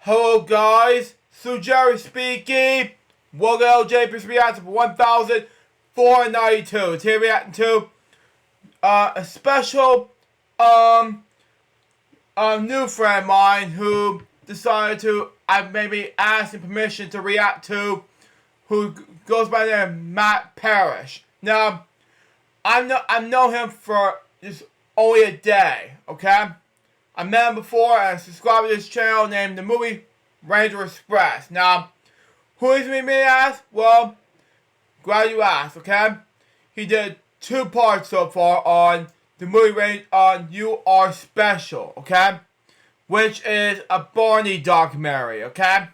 Hello guys, Jerry speaking. Welcome to LJPCBM 1492. Today reacting to a special new friend of mine who decided to maybe ask him permission to react to, who goes by the name Matt Parrish. Now I've known him for just only a day, okay? I met him before and I subscribed to this channel named The Movie Ranger Express. Now, who is me as? Well, glad you asked, okay? He did 2 parts so far on The Movie Ranger on You Are Special, okay? Which is a Barney documentary, okay?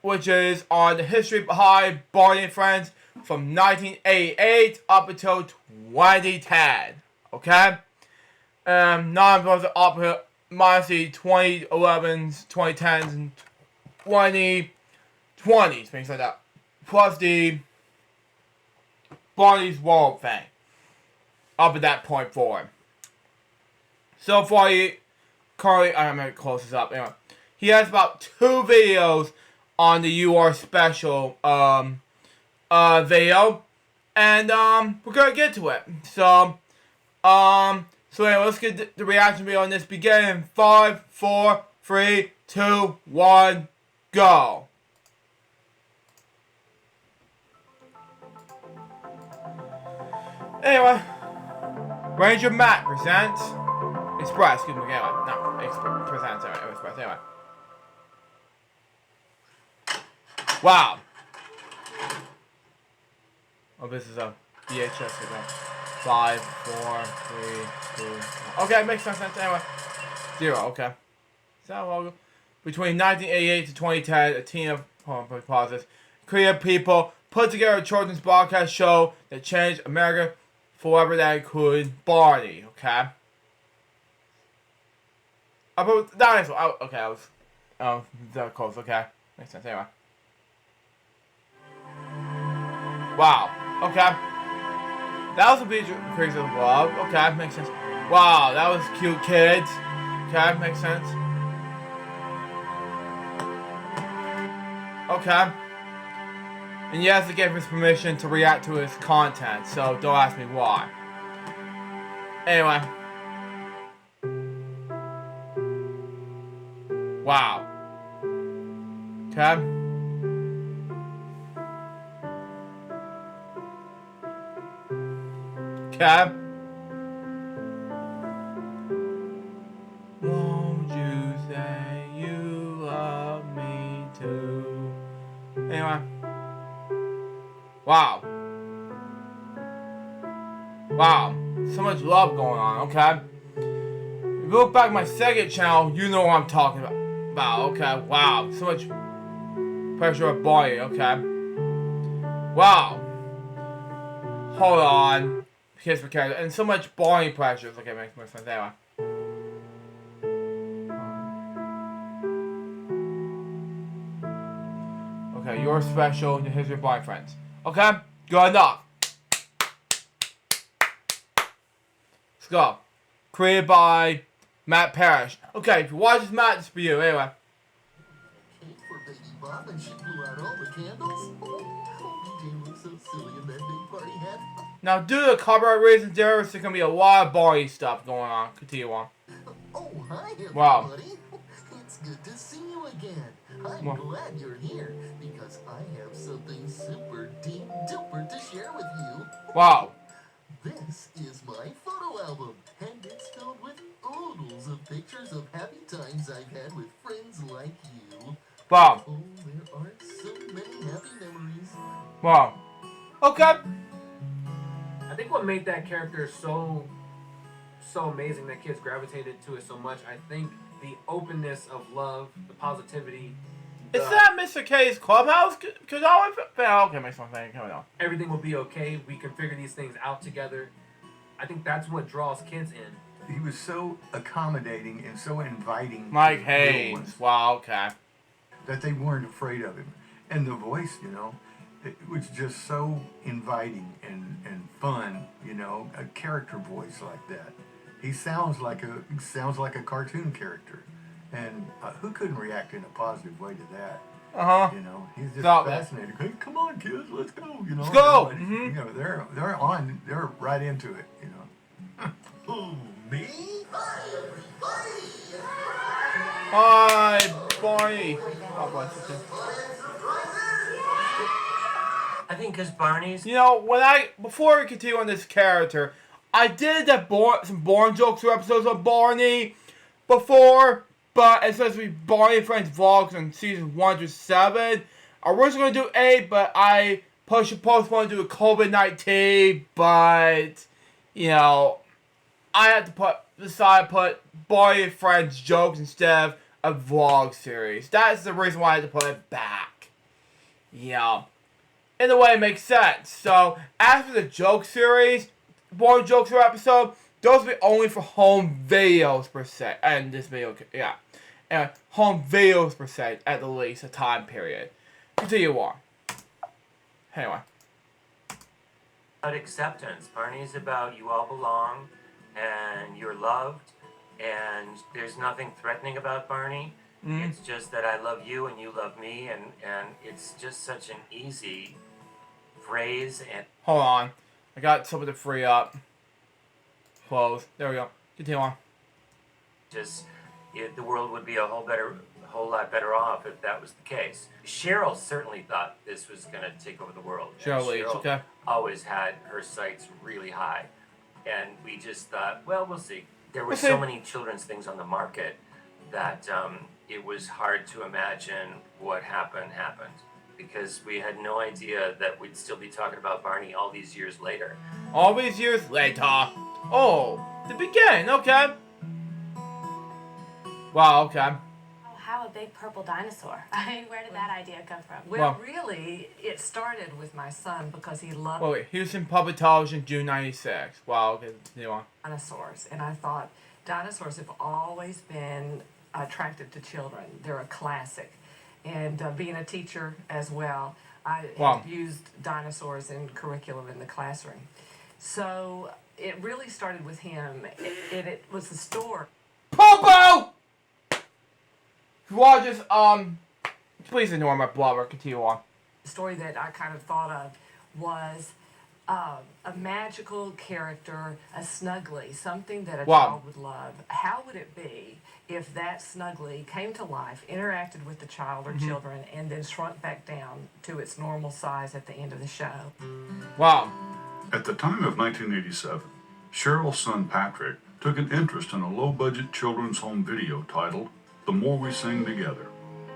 Which is on the history behind Barney and Friends from 1988 up until 2010, okay? Non-opposed up minus the 2011s, 2010s, and 2020s, things like that. Plus the Barney's World thing. Up at that point forward. So far, currently, I'm going to close this up. Anyway, he has about 2 videos on the You Are Special video. And we're going to get to it. So anyway, let's get the reaction video on this. Begin in 5, 4, 3, 2, 1, go. Anyway, Ranger Matt presents Express. Excuse me. Anyway, no, presents. Anyway, Express. Anyway. Wow. Oh, this is a VHS video. 5, 4, 3, 2, 1. Okay, makes sense. Anyway, 0. Okay. So between 1988 to 2010, a team of pauses, creative people put together a children's broadcast show that changed America forever. That included Barney. Okay. Okay, I was that close. Okay, makes sense. Anyway. Wow. Okay. That was a big increase of love. Okay, makes sense. Wow, that was cute, kids. Okay, makes sense. Okay. And he has to give his permission to react to his content, so don't ask me why. Anyway. Wow. Okay. Okay. Won't you say you love me too? Anyway. Wow. Wow. So much love going on, okay? If you look back at my second channel, you know what I'm talking about, okay? Wow. So much pressure on Barney, okay? Wow. Hold on. Kids for character, and so much Barney pressures. Okay, makes more sense. Anyway. Okay, You're Special. Here's your Barney friends. Okay, good enough. Let's go. Created by Matt Parrish. Okay, if you watch this, Matt, it's for you. Anyway. Cake for Baby Bob, and she blew out all the candles. DJ looks so silly in that big party hat. Now, due to copyright reasons, there's going to be a lot of Barney stuff going on. Continue on. Oh, hi, everybody. Wow. It's good to see you again. I'm glad you're here, because I have something super deep duper to share with you. Wow. This is my photo album, and it's filled with oodles of pictures of happy times I've had with friends like you. Wow. Oh, there are so many happy memories. Wow. Okay. I think what made that character so amazing that kids gravitated to it so much, I think the openness of love, the positivity. Is that Mr. K's clubhouse? Because I always okay, makes one thing coming on. Everything will be okay. We can figure these things out together. I think that's what draws kids in. He was so accommodating and so inviting. Mike Haynes. Wow, okay. That they weren't afraid of him. And the voice, it was just so inviting and fun, a character voice like that. He sounds like a cartoon character. And who couldn't react in a positive way to that? Uh-huh. You know, he's just Exactly. fascinated. Hey, come on, kids, let's go. You know, Let's go. everybody- Mhm. You know, they're right into it. You know. Who, me? Hi, everybody! Hi, Barney. Oh, bless you. I think because Barney's. You know, before we continue on this character, I did some Born jokes or episodes of Barney before, but it's supposed to be Barney and Friends vlogs on season 1 to 7. I was going to do 8, but I postponed to do COVID-19, but, you know, I had to decide to put Barney and Friends jokes instead of a vlog series. That's the reason why I had to put it back. You know, in a way it makes sense. So, after the joke series, Born jokes per episode, those will be only for home videos per se. And this video, yeah. And home videos per se, at the least, a time period. Continue on. Anyway. About acceptance. Barney's about you all belong and you're loved, and there's nothing threatening about Barney. It's just that I love you and you love me, and it's just such an easy phrase. And Hold on. I got something to free up. Close. There we go. Continue on. just the world would be a whole lot better off if that was the case. Cheryl certainly thought this was going to take over the world. Cheryl Leach, okay. Always had her sights really high, and we just thought, well, we'll see. There were We'll so see. many children's things on the market that it was hard to imagine what happened, because we had no idea that we'd still be talking about Barney all these years later. All these years later. Oh, the beginning, okay. Wow, okay. Oh, how a big purple dinosaur. I mean, where did that idea come from? Well, Well- really, it started with my son because he loved Wait, he was in public television June 96. Wow, okay, continue on. dinosaurs. And I thought dinosaurs have always been attractive to children. They're a classic. And being a teacher as well, I Wow. have used dinosaurs in curriculum in the classroom. So it really started with him. It was the story. Popo! Well, just, please ignore my blubber. Continue on. The story that I kind of thought of was a magical character, a snuggly, something that a Wow. child would love. How would it be if that snuggly came to life, interacted with the child or children, and then shrunk back down to its normal size at the end of the show? Wow. At the time of 1987, Cheryl's son Patrick took an interest in a low-budget children's home video titled The More We Sing Together.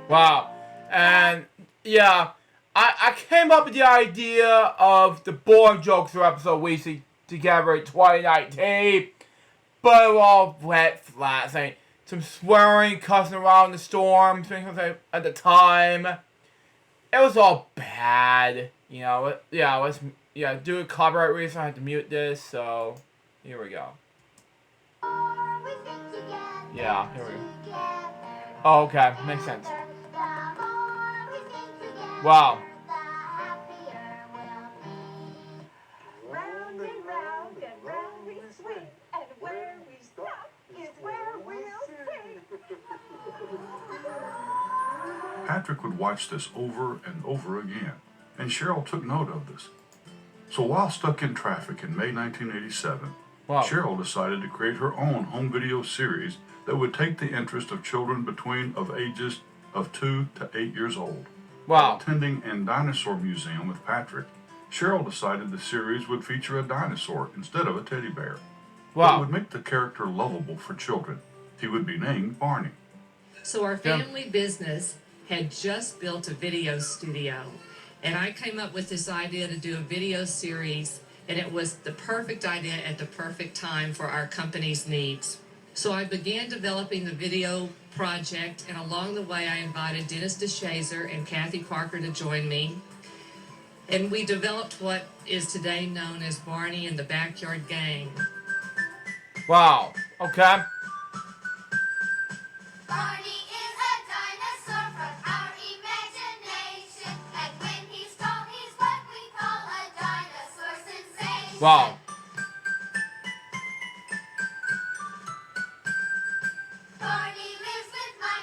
Wow. And, yeah, I came up with the idea of the Born Jokester episode we see together in 2019, but it all went flat. Saying some swearing, cussing around the storm, things like at the time. It was all bad. You know, due to copyright reasons, I had to mute this, so here we go. Yeah, here we go. Oh, okay, makes sense. Wow. Round and round and round we swing, and where we stop is where we'll sing. Patrick would watch this over and over again, and Cheryl took note of this. So while stuck in traffic in May 1987, Wow. Cheryl decided to create her own home video series that would take the interest of children between of ages of 2 to 8 years old. While Wow. attending a dinosaur museum with Patrick, Cheryl decided the series would feature a dinosaur instead of a teddy bear. But it Wow. would make the character lovable for children. He would be named Barney. So our Yeah. family business had just built a video studio, and I came up with this idea to do a video series, and it was the perfect idea at the perfect time for our company's needs. So I began developing the video project, and along the way I invited Dennis DeShazer and Kathy Parker to join me. And we developed what is today known as Barney and the Backyard Gang. Wow. Okay. Barney is a dinosaur from our imagination, and when he's tall, he's what we call a dinosaur sensation. Wow. Barney lives with my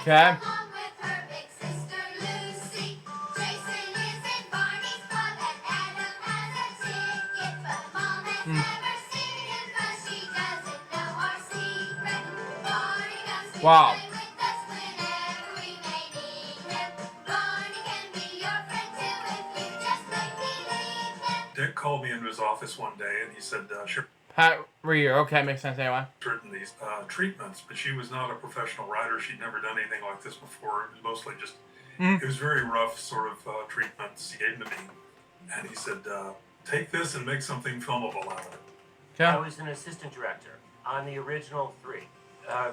Okay. along with her big sister Lucy. Jason is in Barney's club and Adam has a ticket, but Mom has never seen him 'cause she doesn't know our secret. Barney comes to Wow. play with us whenever we may need him. Barney can be your friend too if you just make believe him. Dick called me into his office one day and he said, sure, Pat Rear. Okay, makes sense anyway. written these treatments, but she was not a professional writer. She'd never done anything like this before. It was mostly just, it was very rough sort of treatments he gave to me. And he said, take this and make something filmable out of it. I Okay. was an assistant director on the original 3.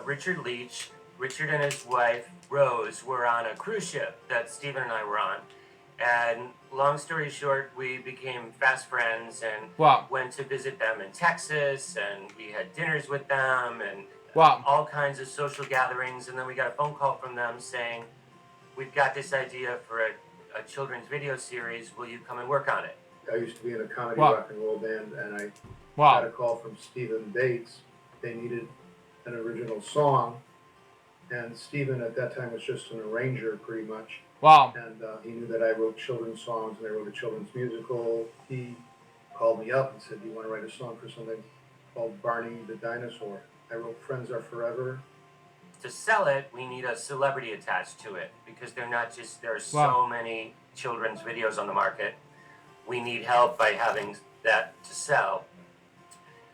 Richard Leach, Richard and his wife Rose were on a cruise ship that Stephen and I were on. And long story short, we became fast friends and Wow. went to visit them in Texas, and we had dinners with them and Wow. all kinds of social gatherings. And then we got a phone call from them saying, we've got this idea for a children's video series. Will you come and work on it? I used to be in a comedy Wow. rock and roll band, and I got a Wow. call from Stephen Bates. They needed an original song, and Stephen at that time was just an arranger, pretty much. Wow. And he knew that I wrote children's songs and I wrote a children's musical. He called me up and said, "Do you want to write a song for something called Barney the Dinosaur?" I wrote "Friends Are Forever." To sell it, we need a celebrity attached to it because they're not just, there are so Wow. many children's videos on the market. We need help by having that to sell.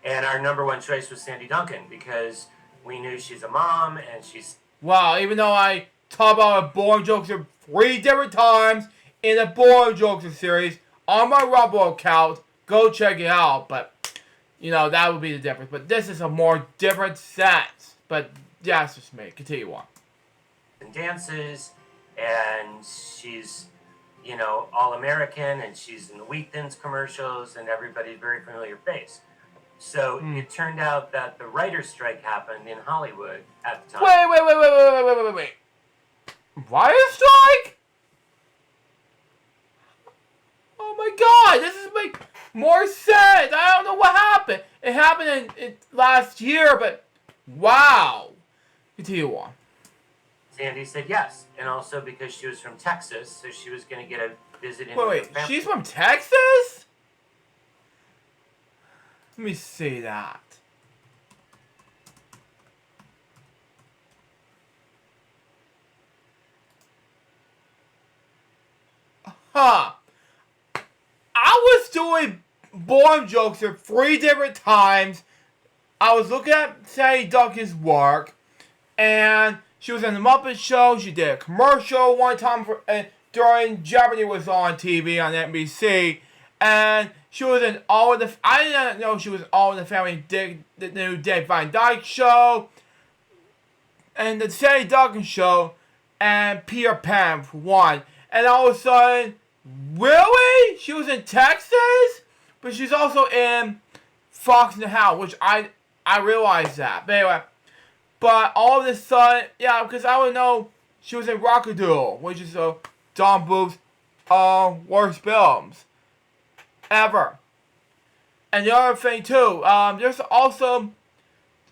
And our number one choice was Sandy Duncan because we knew she's a mom and she's Wow. Even though I talk about a Boring Jokester 3 different times in the Boring Jokester series on my Rumble account, go check it out. But, you know, that would be the difference. But this is a more different sense. But, yeah, that's just me. Continue on. in dances and she's, you know, all American and she's in the Wheat Thins commercials and everybody's very familiar face. So it turned out that the writer's strike happened in Hollywood at the time. Wait. Writer's strike? Oh my god, this is make more sense. I don't know what happened. It happened in last year, but wow. Continue on. Sandy said yes, and also because she was from Texas, so she was going to get a visit in with her Wait, family. she's from Texas? Let me see that. Huh. I was doing Boring Jokester 3 different times. I was looking at Sandy Duncan's work, and she was in the Muppet Show. She did a commercial one time during Jeopardy was on TV on NBC, and she was in All in the. I didn't know she was in All in the Family. The new Dave Van Dyke Show, and the Sandy Duncan Show, and Peter Pan for one. And all of a sudden, really, she was in Texas, but she's also in Fox and the Hound, which I realized that. But anyway. But all of a sudden, yeah, because I would know she was in Rockadoodle, which is Don Bluth's worst films ever. And the other thing too, there's also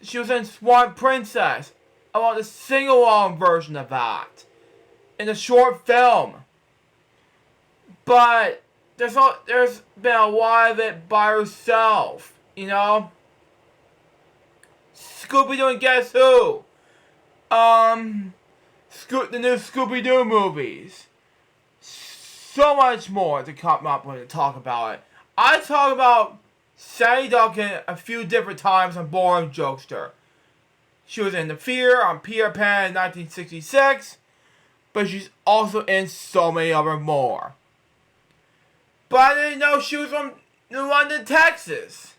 she was in Swan Princess. I want the sing-along version of that in a short film. But there's been a lot of it by herself, you know. Scooby-Doo and Guess Who? The new Scooby-Doo movies. So much more to come up with and talk about it. I talk about Sandy Duncan a few different times on Boring Jokester. She was in The Fear on Peter Pan in 1966, but she's also in so many other more. But I didn't know she was from New London, Texas.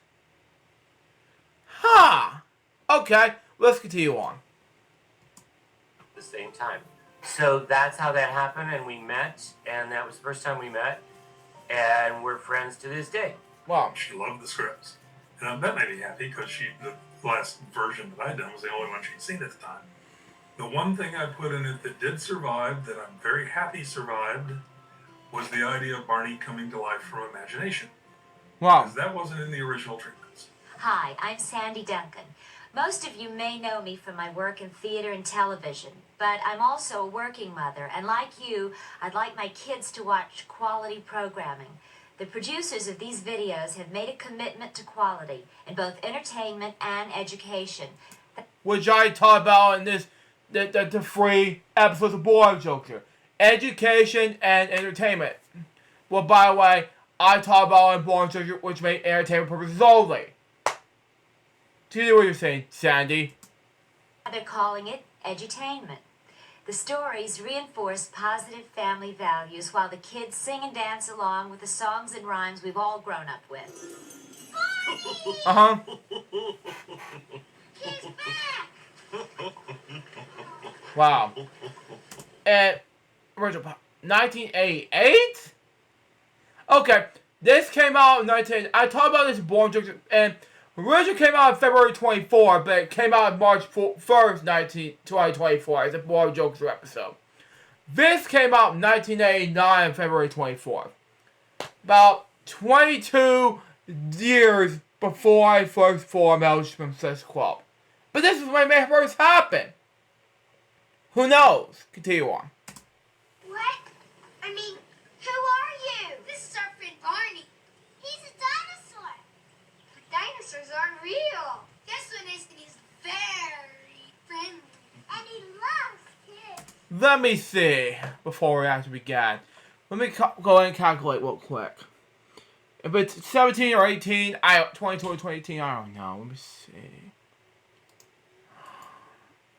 Huh. Okay, let's continue on. At the same time. So that's how that happened, and we met, and that was the first time we met, and we're friends to this day. Wow. She loved the scripts. And that made me happy because the last version that I'd done was the only one she'd seen at the time. The one thing I put in it that did survive, that I'm very happy survived, was the idea of Barney coming to life from imagination. Wow. Because that wasn't in the original treatments. Hi, I'm Sandy Duncan. Most of you may know me from my work in theater and television. but I'm also a working mother, and like you, I'd like my kids to watch quality programming. The producers of these videos have made a commitment to quality in both entertainment and education. Which I talk about in this, the 3 episodes of Boring Jokes here. Education and entertainment. Well, by the way, I talk about in Boring Jokes which make entertainment purposes only. Do you know what you're saying, Sandy? They're calling it edutainment. The stories reinforce positive family values while the kids sing and dance along with the songs and rhymes we've all grown up with. Uh-huh. He's back! Wow. And original 1988? Okay, this came out in I talked about this in Boring Jokes, and originally came out on February 24, but it came out on March 1st, 2024 as a Boring Jokes episode. This came out in 1989 on February 24th. About 22 years before I first formed LJPCBM Club. But this is when it first happened. Who knows? Continue on. What? I mean, who are you? This is our friend Barney. He's a dinosaur. But dinosaurs aren't real. This one is, and he's very friendly. And he loves kids. Let me see, before we actually begin. Let me go ahead and calculate real quick. If it's 17 or 18, 22 or 2018, I don't know. Let me see.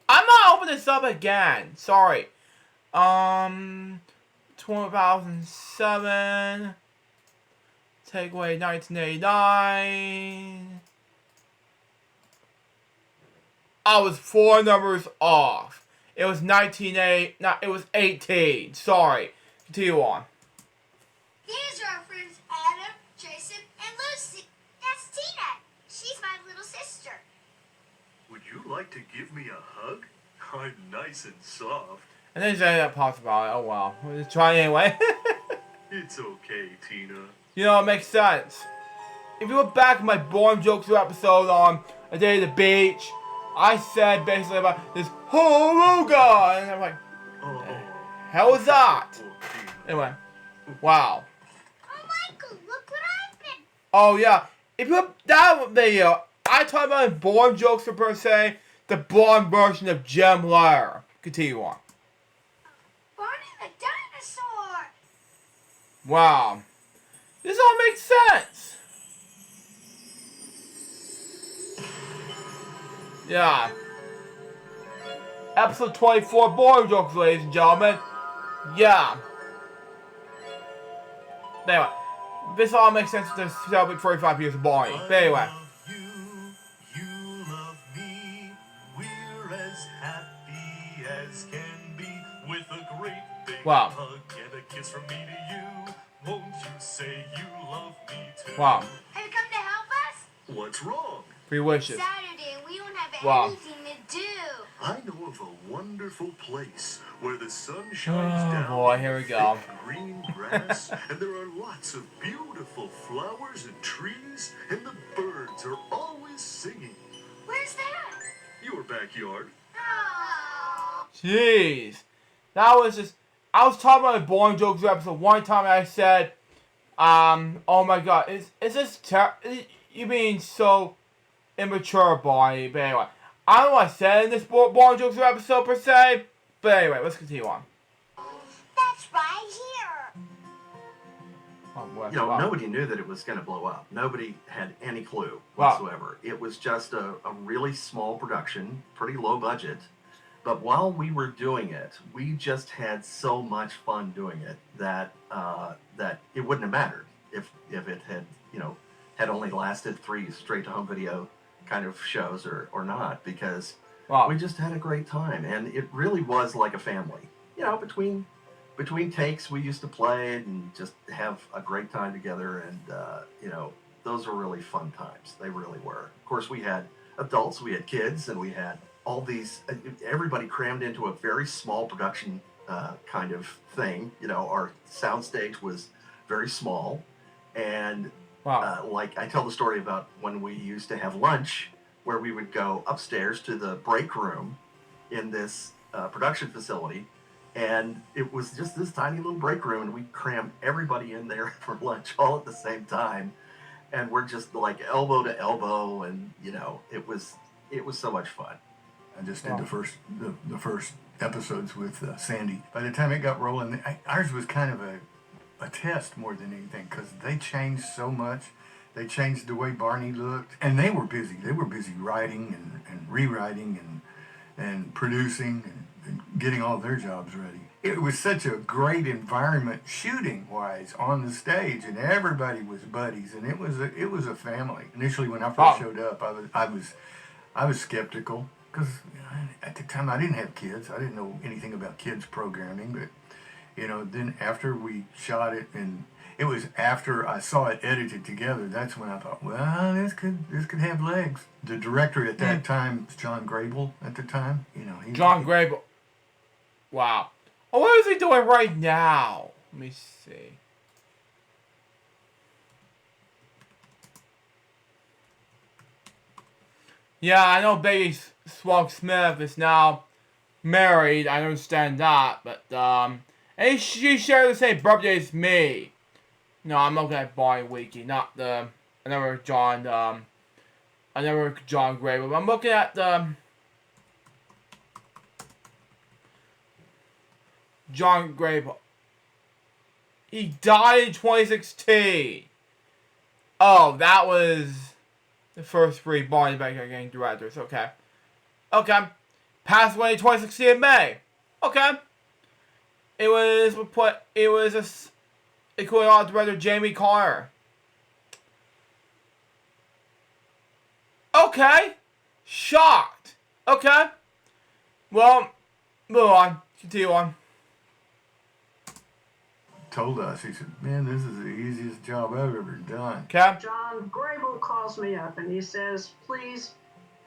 I'm not opening this up again. Sorry. 2007. Take away 1989. I was 4 numbers off. It was 1980. No, it was 18. Sorry. Continue on. These are our friends Adam, Jason, and Lucy. That's Tina. She's my little sister. Would you like to give me a hug? I'm nice and soft. And then say that possible. Oh well. We'll just try anyway. It's okay, Tina. You know, it makes sense. If you look back at my Boring Jokes episode on A Day at the Beach, I said basically about this Horuga, and I'm like, Oh, hell is that? oh, Tina. Anyway, wow. Oh, Michael, look what I've been. Oh yeah, if you look that video, I talk about in Boring Jokes per se, the blonde version of Jem Lair. Continue on. Barney the dinosaur. Wow. This all makes sense. Yeah. Episode 24, Boring Jokes, ladies and gentlemen. Yeah. Anyway, this all makes sense to celebrate 45 years of Barney. But anyway. You love me. We're as happy as can be with a great big Wow. hug and a kiss from me to you. Won't you say you love me too? Wow. Have you come to help us? What's wrong? 3 wishes. Saturday, and we don't have Wow. anything to do. I know of a wonderful place where the sun shines Oh down boy, on here we the go. thick green grass, and there are lots of beautiful flowers and trees, and the birds are always singing. Where's that? Your backyard. Oh. Jeez. That was just... I was talking about a Boring Jokes episode one time and I said, oh my god, is this you being so immature, Barney? But anyway, I don't know what I said in this Boring Jokes episode per se, but anyway, let's continue on. That's right here. Oh, boy, You know, wow. nobody knew that it was going to blow up. Nobody had any clue Wow. whatsoever. It was just a really small production, pretty low budget. But while we were doing it, we just had so much fun doing it that that it wouldn't have mattered if it had, you know, had only lasted 3 straight-to-home video kind of shows or not, because Wow. we just had a great time. And it really was like a family. You know, between takes, we used to play and just have a great time together. And, you know, those were really fun times. They really were. Of course, we had adults, we had kids, and we had all these, everybody crammed into a very small production kind of thing. You know, our soundstage was very small. And Wow. like I tell the story about when we used to have lunch, where we would go upstairs to the break room in this production facility, and it was just this tiny little break room, and we crammed everybody in there for lunch all at the same time, and we're just like elbow to elbow, and it was so much fun. I just did the first episodes with Sandy. By the time it got rolling, ours was kind of a test more than anything, because they changed so much. They changed the way Barney looked, and they were busy. They were busy writing and rewriting and producing and getting all their jobs ready. It was such a great environment shooting-wise on the stage, and everybody was buddies, and it was a family. Initially, when I first showed up, I was skeptical, because at the time I didn't have kids. I didn't know anything about kids programming, but then after we shot it, and it was after I saw it edited together, that's when I thought, well, this could have legs. The director at that time was John Grable at the time. John Grable. Wow. Oh, what is he doing right now? Let me see. Yeah, I know Baby Swag Smith is now married. I understand that, but and she shared the same birthday as me. No, I'm looking at Barney Wiki, not another John Grable. I'm looking at John Grable. He died in 2016. Oh, that was the first 3 Barney Backyard Gang directors. Okay. Passed away in 2016 in May. Okay. It was equaling art director Jamie Carter. Okay. Shocked. Okay. Well, move on. Continue on. Told us, he said, man, this is the easiest job I've ever done. Okay. John Grable calls me up and he says, please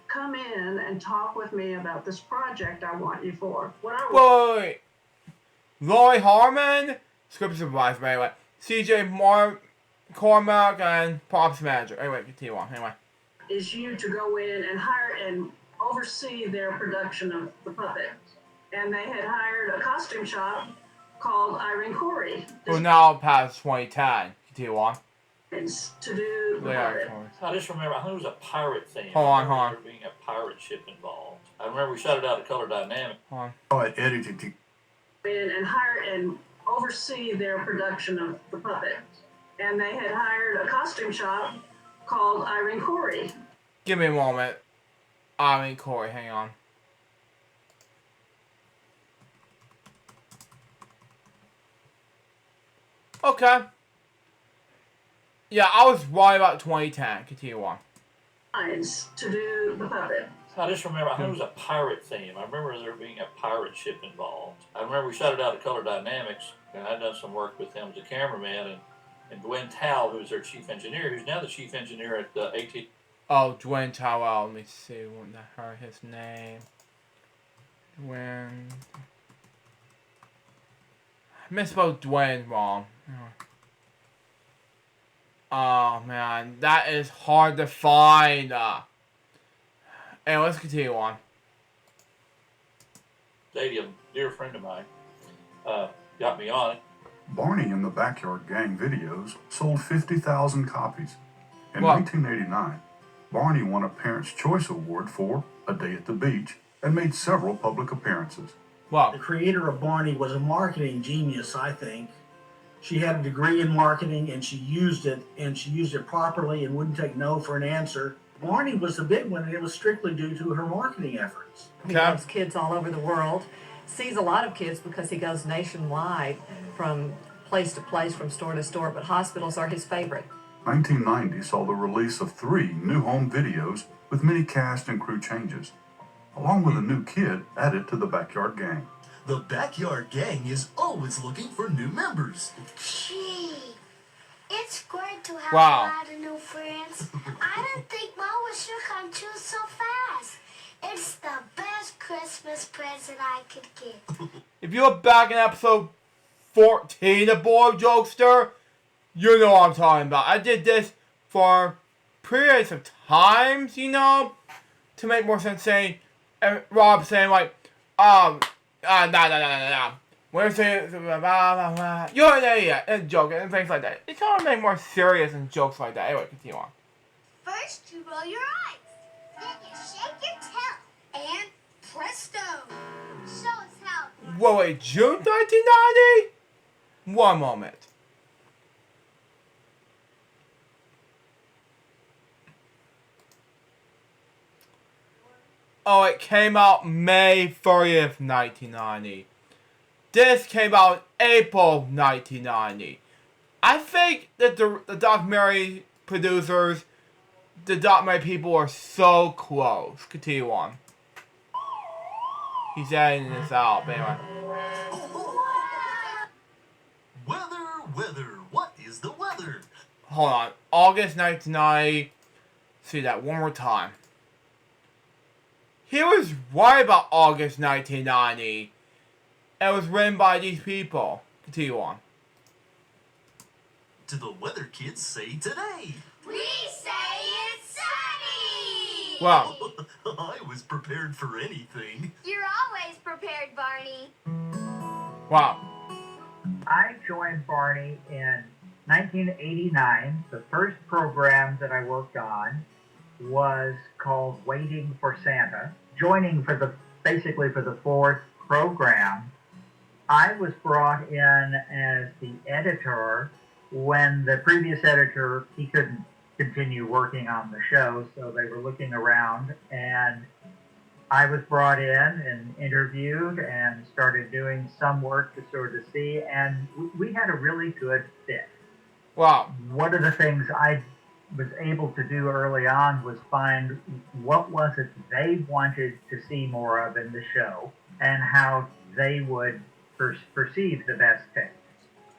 come in and talk with me about this project I want you for. Wait. Lori Harmon, script supervisor, anyway. CJ Cormack, and props manager. Anyway, continue on. Anyway. Is you to go in and hire and oversee their production of the puppet. And they had hired a costume shop called Irene Corey. Who now past 2010. Continue on. To do the puppet. I just remember, I think it was a pirate theme. Hold on. There being a pirate ship involved. I remember we shot it out of Color Dynamic. Hold on. Oh, it edited to in and hire and oversee their production of the puppet. And they had hired a costume shop called Irene Corey. Give me a moment. Irene Corey, hang on. Okay. Yeah, I was right about 2010. Continue on. To do the puppet. I just remember, I think it was a pirate theme. I remember there being a pirate ship involved. I remember we shot it out of Color Dynamics, and I'd done some work with him as a cameraman, and Gwen Towell, who's their chief engineer, who's now the chief engineer at AT. Oh, Dwayne Towell. Let me see his name. Dwayne. I misspelled Dwayne wrong. Oh man, that is hard to find. Anyway, let's continue on. Stadium, dear friend of mine, got me on it. Barney and the Backyard Gang videos sold 50,000 copies. In 1989, Barney won a Parents' Choice Award for A Day at the Beach and made several public appearances. The creator of Barney was a marketing genius, I think. She had a degree in marketing, and she used it properly and wouldn't take no for an answer. Barney was the big one, and it was strictly due to her marketing efforts. He loves kids all over the world, sees a lot of kids because he goes nationwide from place to place, from store to store, but hospitals are his favorite. 1990 saw the release of 3 new home videos with many cast and crew changes, along with a new kid added to the Backyard Gang. The Backyard Gang is always looking for new members. Gee, it's great to have a lot of new friends. I didn't think Mom was sure come true so fast. It's the best Christmas present I could get. If you look back in episode 14 of Boy Jokester, you know what I'm talking about. I did this for periods of times, to make more sense saying, Rob saying like, No. When you say, you're an idiot, and joking, and things like that. It's trying to make more serious and jokes like that. Anyway, continue on. First, you roll your eyes. Then you shake your tail. And presto. Show us how. Whoa, wait, June 1990? One moment. Oh, it came out May 30th, 1990. This came out April 1990. I think that the documentary producers, the documentary people are so close. Continue on. He's editing this out, but anyway. Weather. What is the weather? Hold on. August 1990. See that one more time. He was right about August 1990. It was written by these people. Continue on. Do the weather kids say today? We say it's sunny. Wow. I was prepared for anything. You're always prepared, Barney. Wow. I joined Barney in 1989. The first program that I worked on was called Waiting for Santa. Joining basically for the fourth program, I was brought in as the editor when the previous editor, he couldn't continue working on the show, so they were looking around, and I was brought in and interviewed and started doing some work to sort of see, and we had a really good fit. Wow. One of the things I was able to do early on was find what was it they wanted to see more of in the show and how they would perceive the best thing.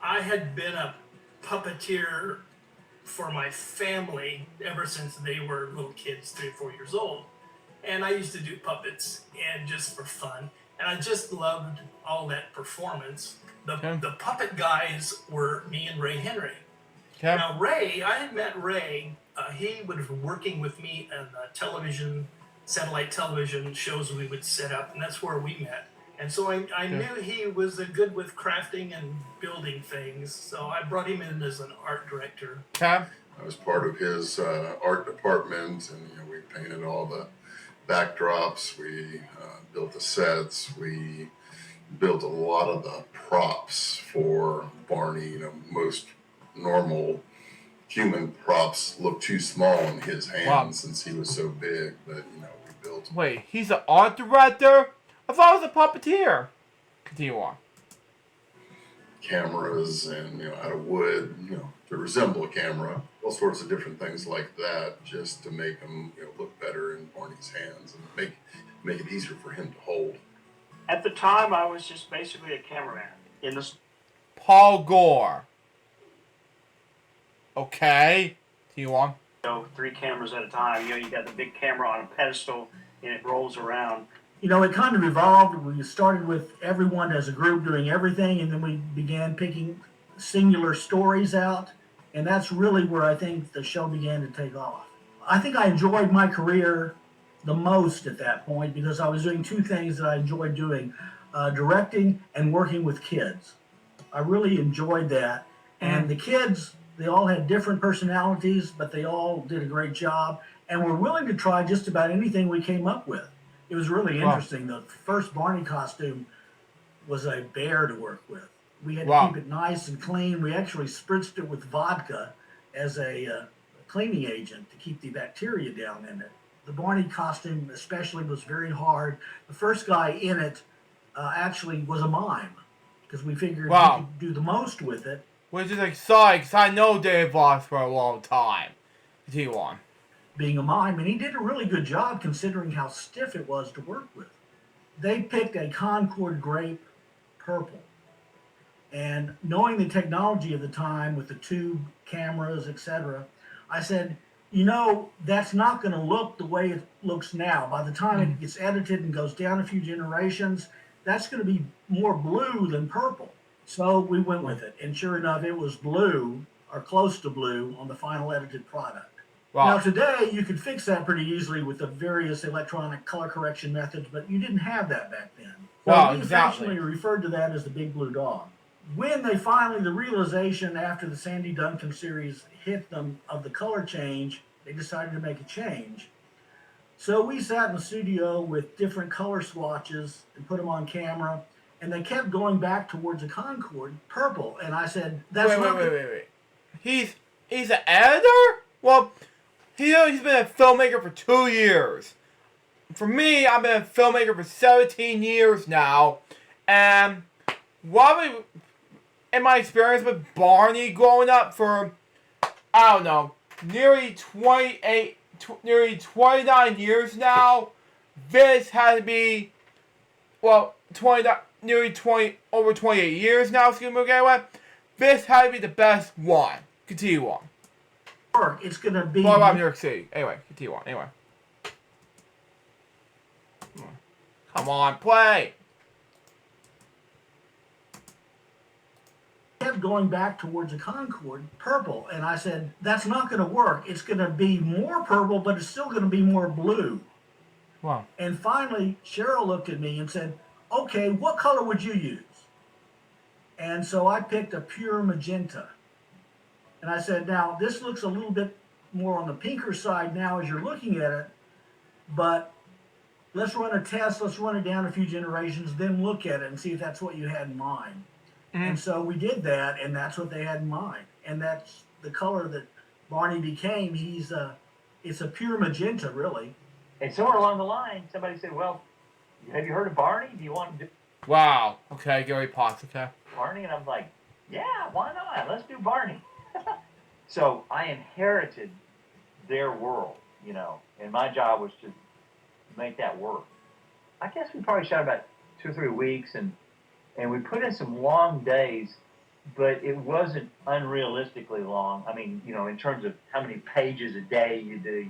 I had been a puppeteer for my family ever since they were little kids, 3 or 4 years old. And I used to do puppets and just for fun. And I just loved all that performance. The puppet guys were me and Ray Henry. Okay. Now Ray, I had met Ray. He was working with me on television, satellite television shows we would set up, and that's where we met. And so I knew he was good with crafting and building things, so I brought him in as an art director. Okay. I was part of his art department, and we painted all the backdrops, we built the sets, we built a lot of the props for Barney. Most normal human props look too small in his hands since he was so big, but we built. Wait, he's an art director? I thought he was a puppeteer. Continue on. Cameras and out of wood, to resemble a camera, all sorts of different things like that, just to make them look better in Barney's hands and make it easier for him to hold. At the time, I was just basically a cameraman in this. Paul Gore. Okay. Continue on. 3 cameras at a time. You got the big camera on a pedestal, and it rolls around. It kind of evolved. We started with everyone as a group doing everything, and then we began picking singular stories out, and that's really where I think the show began to take off. I think I enjoyed my career the most at that point because I was doing 2 things that I enjoyed doing, directing and working with kids. I really enjoyed that, and the kids, they all had different personalities, but they all did a great job, and were willing to try just about anything we came up with. It was really interesting. The first Barney costume was a bear to work with. We had to keep it nice and clean. We actually spritzed it with vodka as a cleaning agent to keep the bacteria down in it. The Barney costume especially was very hard. The first guy in it actually was a mime because we figured we could do the most with it. Which is exciting because I know Dave Voss for a long time. Continue on. Being a mime, and he did a really good job considering how stiff it was to work with. They picked a Concord grape purple, and knowing the technology of the time with the tube cameras, etc., I said, that's not going to look the way it looks now. By the time it gets edited and goes down a few generations, that's going to be more blue than purple. So we went with it, and sure enough, it was blue, or close to blue, on the final edited product. Now today, you could fix that pretty easily with the various electronic color correction methods, but you didn't have that back then. Wow, we exactly. affectionately referred to that as the Big Blue Dog. When they finally, the realization after the Sandy Duncan series hit them of the color change, they decided to make a change. So we sat in the studio with different color swatches and put them on camera, and they kept going back towards the Concorde purple. And I said, "That's wait. He's an editor? Well, he's been a filmmaker for 2 years. For me, I've been a filmmaker for 17 years now, and in my experience with Barney growing up for, I don't know, nearly 29 years now, this had to be, well, over 28 years now, excuse me, okay, this had to be the best one. Continue on. It's going to be... What about New York City? Anyway, continue on, anyway. Come on, play! Kept going back towards the Concorde purple, and I said, "That's not going to work. It's going to be more purple, but it's still going to be more blue." Wow. And finally, Cheryl looked at me and said, "Okay, what color would you use?" And so I picked a pure magenta. And I said, "Now, this looks a little bit more on the pinker side now as you're looking at it, but let's run a test. Let's run it down a few generations, then look at it and see if that's what you had in mind." And so we did that, and that's what they had in mind. And that's the color that Barney became. It's a pure magenta, really. And somewhere along the line, somebody said, "Well, have you heard of Barney? Do you want to do Wow. Okay, Gary Potts, okay. Barney?" And I'm like, "Yeah, why not? Let's do Barney." So I inherited their world, and my job was to make that work. I guess we probably shot about 2 or 3 weeks, and we put in some long days, but it wasn't unrealistically long. I mean, in terms of how many pages a day you do,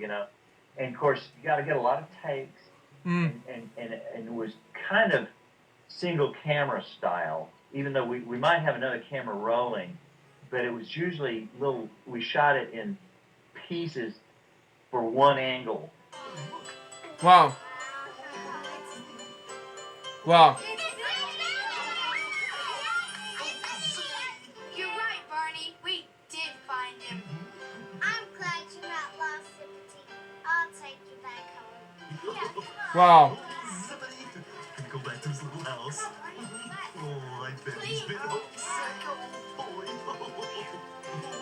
And of course, you got to get a lot of takes, and it was kind of single camera style, even though we might have another camera rolling, but it was usually we shot it in pieces for one angle. Wow. Wow. You're right, Barney. We did find him. I'm glad you're not lost, Zippity. I'll take you back home. Yeah, come on. Wow. Can go back to his little house. Oh, I bet he's been homesick. Oh, boy.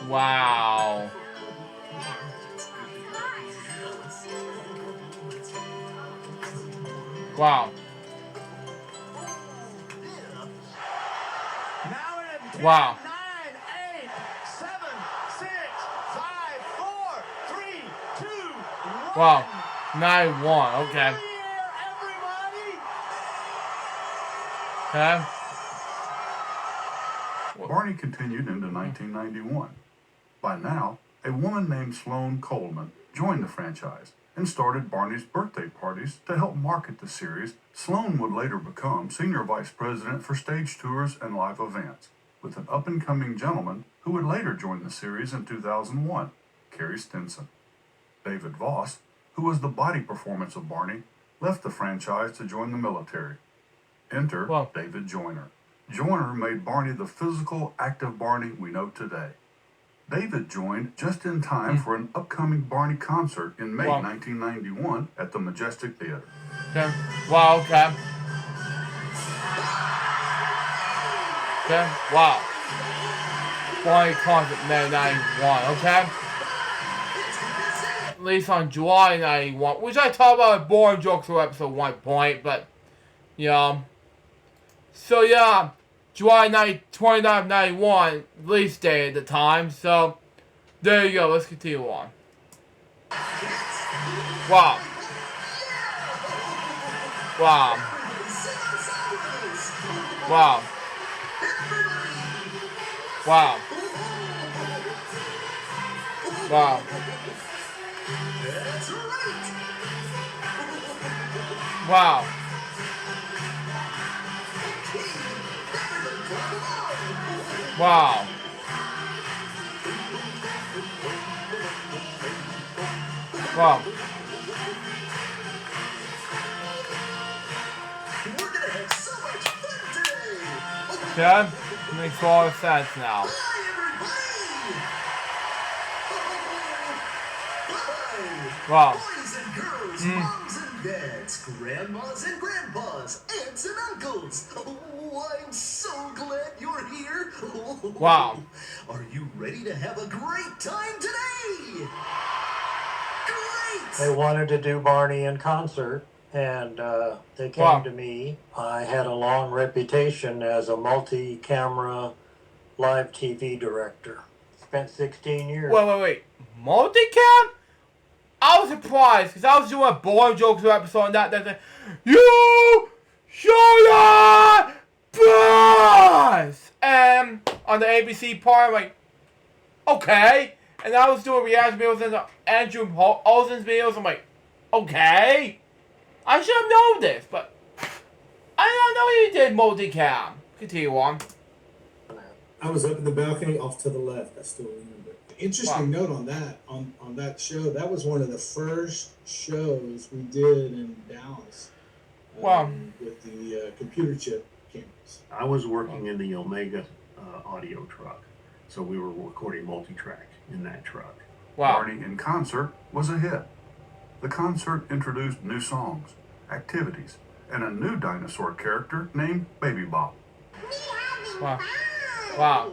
Wow. Wow. Wow. 9, 8, 7, 6, 5, 4, 3, 2, 1. Wow. 9-1. Okay. Okay. Barney continued into 1991. By now, a woman named Sloane Coleman joined the franchise and started Barney's birthday parties to help market the series. Sloane would later become Senior Vice President for stage tours and live events, with an up-and-coming gentleman who would later join the series in 2001, Kerry Stinson. David Voss, who was the body performance of Barney, left the franchise to join the military. Enter David Joyner. Joyner made Barney the physical, active Barney we know today. David joined just in time for an upcoming Barney concert in May 1991 at the Majestic Theater. Okay. Wow, okay. Okay, wow. Barney concert May 91, okay? At least on July 91, which I talked about in Boring Jokes for episode 1 point, but, So, yeah, July 29th, 91, release day at the time, so, there you go, let's continue on. Wow. Wow. Wow. Wow. Wow. Wow. Wow. Wow. We're gonna have so Yeah, makes a lot of sense now. Wow. Boys and girls, moms and dads, grandmas and grandpas, aunts and uncles. Oh, I'm so glad you're here. Wow. Are you ready to have a great time today? Great! They wanted to do Barney in concert, and they came to me. I had a long reputation as a multi-camera live TV director. Spent 16 years. Wait. Multicam? I was surprised because I was doing a boring jokes episode and that you should not buzz! And on the ABC part, I'm like, okay. And I was doing reaction videos and Andrew Olsen's videos. I'm like, okay. I should have known this, but I don't know you did multicam. Continue on. I was up in the balcony off to the left. I still remember. Interesting note on that, on that show. That was one of the first shows we did in Dallas. With the computer chip cameras. I was working in the Omega audio truck, so we were recording multi-track in that truck. Barney in concert was a hit. The concert introduced new songs, activities, and a new dinosaur character named Baby Bop. Wow.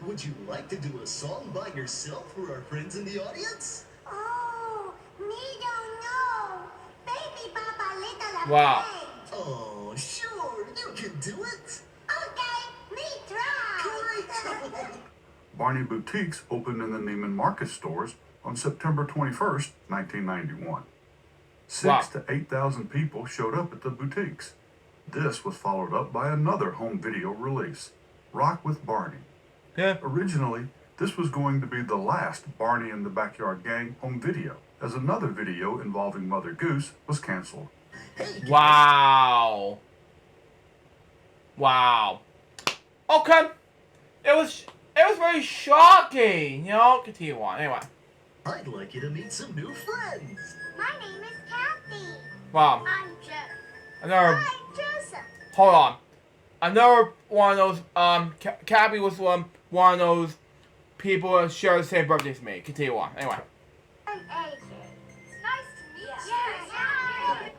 Would you like to do a song by yourself for our friends in the audience? Oh, me don't know. Baby Papa Little Wow. Oh, sure, you can do it. Okay, me try. Great. Barney boutiques opened in the Neiman Marcus stores on September 21st, 1991. 6,000 to 8,000 people showed up at the boutiques. This was followed up by another home video release, Rock with Barney. Yeah. Originally, this was going to be the last Barney and the Backyard Gang home video, as another video involving Mother Goose was canceled. Wow. Okay. It was very shocking, Continue on. Anyway. I'd like you to meet some new friends. My name is Kathy. Wow. I'm Joe. Another. I'm Joseph. Hold on. Another one of those. Cabby was one of those people that share the same birthday as me. Continue on. Anyway. I'm AJ. It's nice to meet you.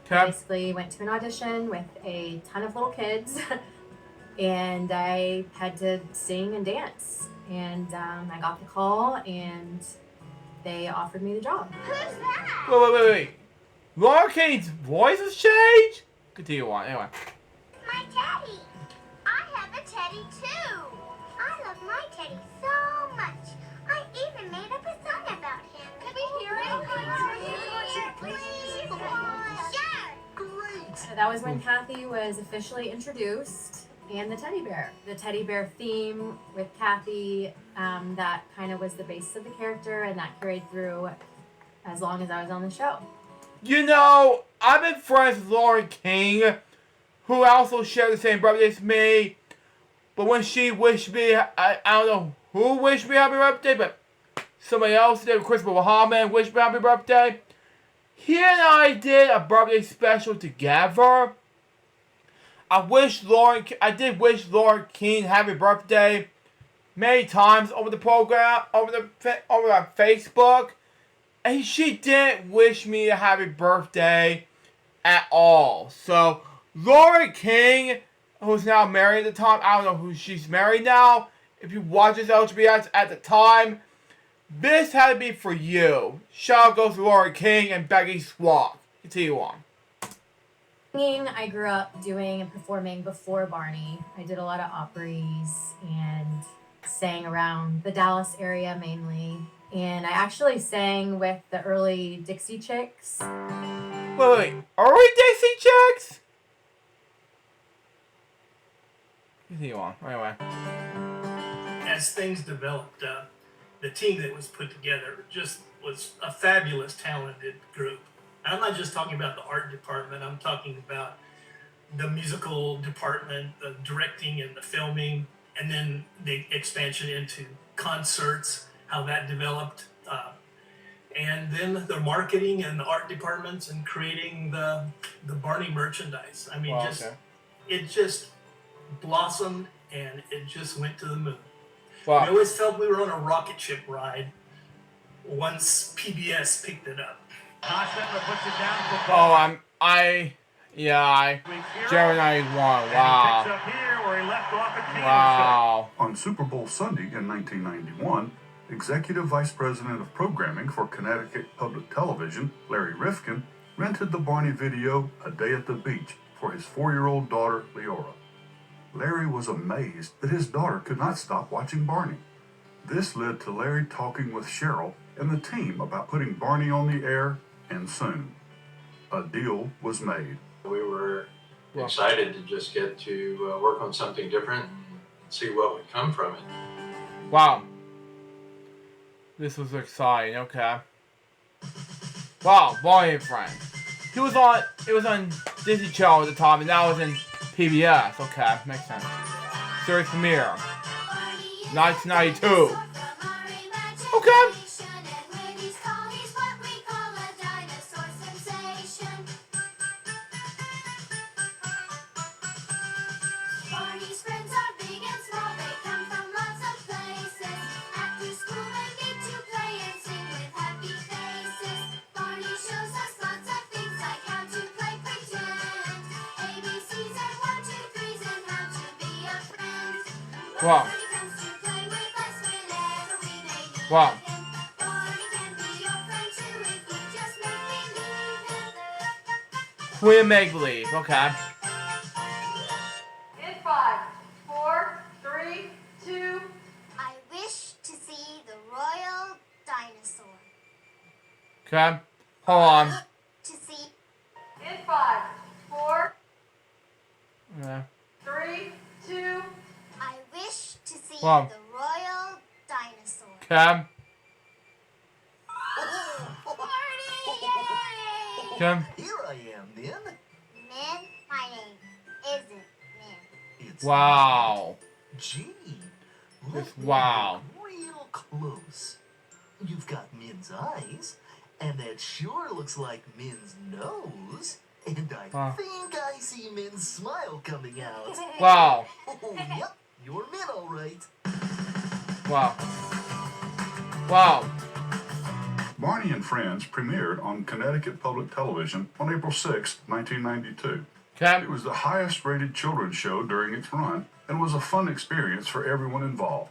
Okay. Basically went to an audition with a ton of little kids, and I had to sing and dance. And I got the call, and they offered me the job. Who's that? Wait. Laura Kane's voice has changed? Continue on. Anyway. My teddy. I have a teddy too. I love my teddy so much. I even made up a song about him. Can we hear it? Please. Sure. Great. So that was when Kathy was officially introduced, and the teddy bear. The teddy bear theme with Kathy, that kind of was the basis of the character, and that carried through as long as I was on the show. I've been friends with Lauren King, who also shared the same birthday as me. But when she wished me, I don't know who wished me happy birthday, but somebody else did. Christopher Muhammad wished me happy birthday. He and I did a birthday special together. I did wish Lauren King happy birthday many times over the program, over on Facebook. And she didn't wish me a happy birthday at all. So, Lauren King, who's now married at the time, I don't know who she's married now. If you watch this LJPCBM at the time, this had to be for you. Shout out goes to Lauren King and Becky Swamp. Continue on. Singing, I grew up doing and performing before Barney. I did a lot of opries and sang around the Dallas area mainly. And I actually sang with the early Dixie Chicks. Wait. Early Dixie Chicks? Continue on. Anyway. As things developed, the team that was put together just was a fabulous, talented group. I'm not just talking about the art department. I'm talking about the musical department, the directing and the filming, and then the expansion into concerts, how that developed, and then the marketing and the art departments and creating the Barney merchandise. I mean, it just blossomed and it just went to the moon. Wow. We always felt we were on a rocket ship ride once PBS picked it up. Oh, Jerry 91. Wow. Wow. On Super Bowl Sunday in 1991, Executive Vice President of Programming for Connecticut Public Television, Larry Rifkin, rented the Barney video A Day at the Beach for his 4-year-old daughter, Leora. Larry was amazed that his daughter could not stop watching Barney. This led to Larry talking with Cheryl and the team about putting Barney on the air, and soon, a deal was made. We were excited to just get to work on something different and see what would come from it. Wow. This was exciting, okay. Wow, Barney and Friends. It was on Disney Channel at the time, and now it's in PBS. Okay, makes sense. Series premiere. 1992. Okay. Wow. Wow. Queen Make Believe, okay. In 5, 4, 3, 2. I wish to see the royal dinosaur. Okay. Hold on. To see. In 5, 4, Yeah. 3, 2. I wish to see Wow. the royal dinosaur. Okay. Okay. Here I am, Min. Min, my name isn't Min. It's Wow. Gee, Just wow. real close. You've got Min's eyes, and that sure looks like Min's nose. And I Wow. think I see Min's smile coming out. Wow. Oh, yep, you're Min, all right. Wow. Wow. Barney and Friends premiered on Connecticut Public Television on April 6, 1992. Okay. It was the highest rated children's show during its run and was a fun experience for everyone involved.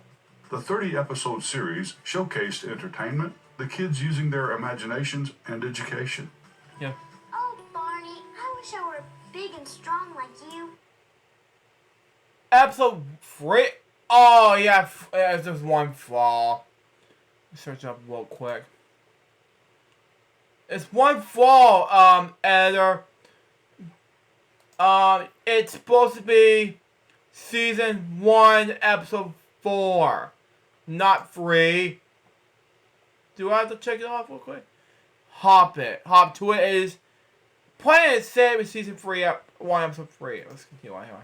The 30-episode series showcased entertainment, the kids using their imaginations, and education. Yeah. Oh, Barney, I wish I were big and strong like you. Episode 3. Oh, yeah. There's just one flaw. Search up real quick. It's one flaw, editor. It's supposed to be season 1, episode 4, not 3. Do I have to check it off real quick? Hop to it is Planet said it was season 3, 1, episode 3. Let's continue on here.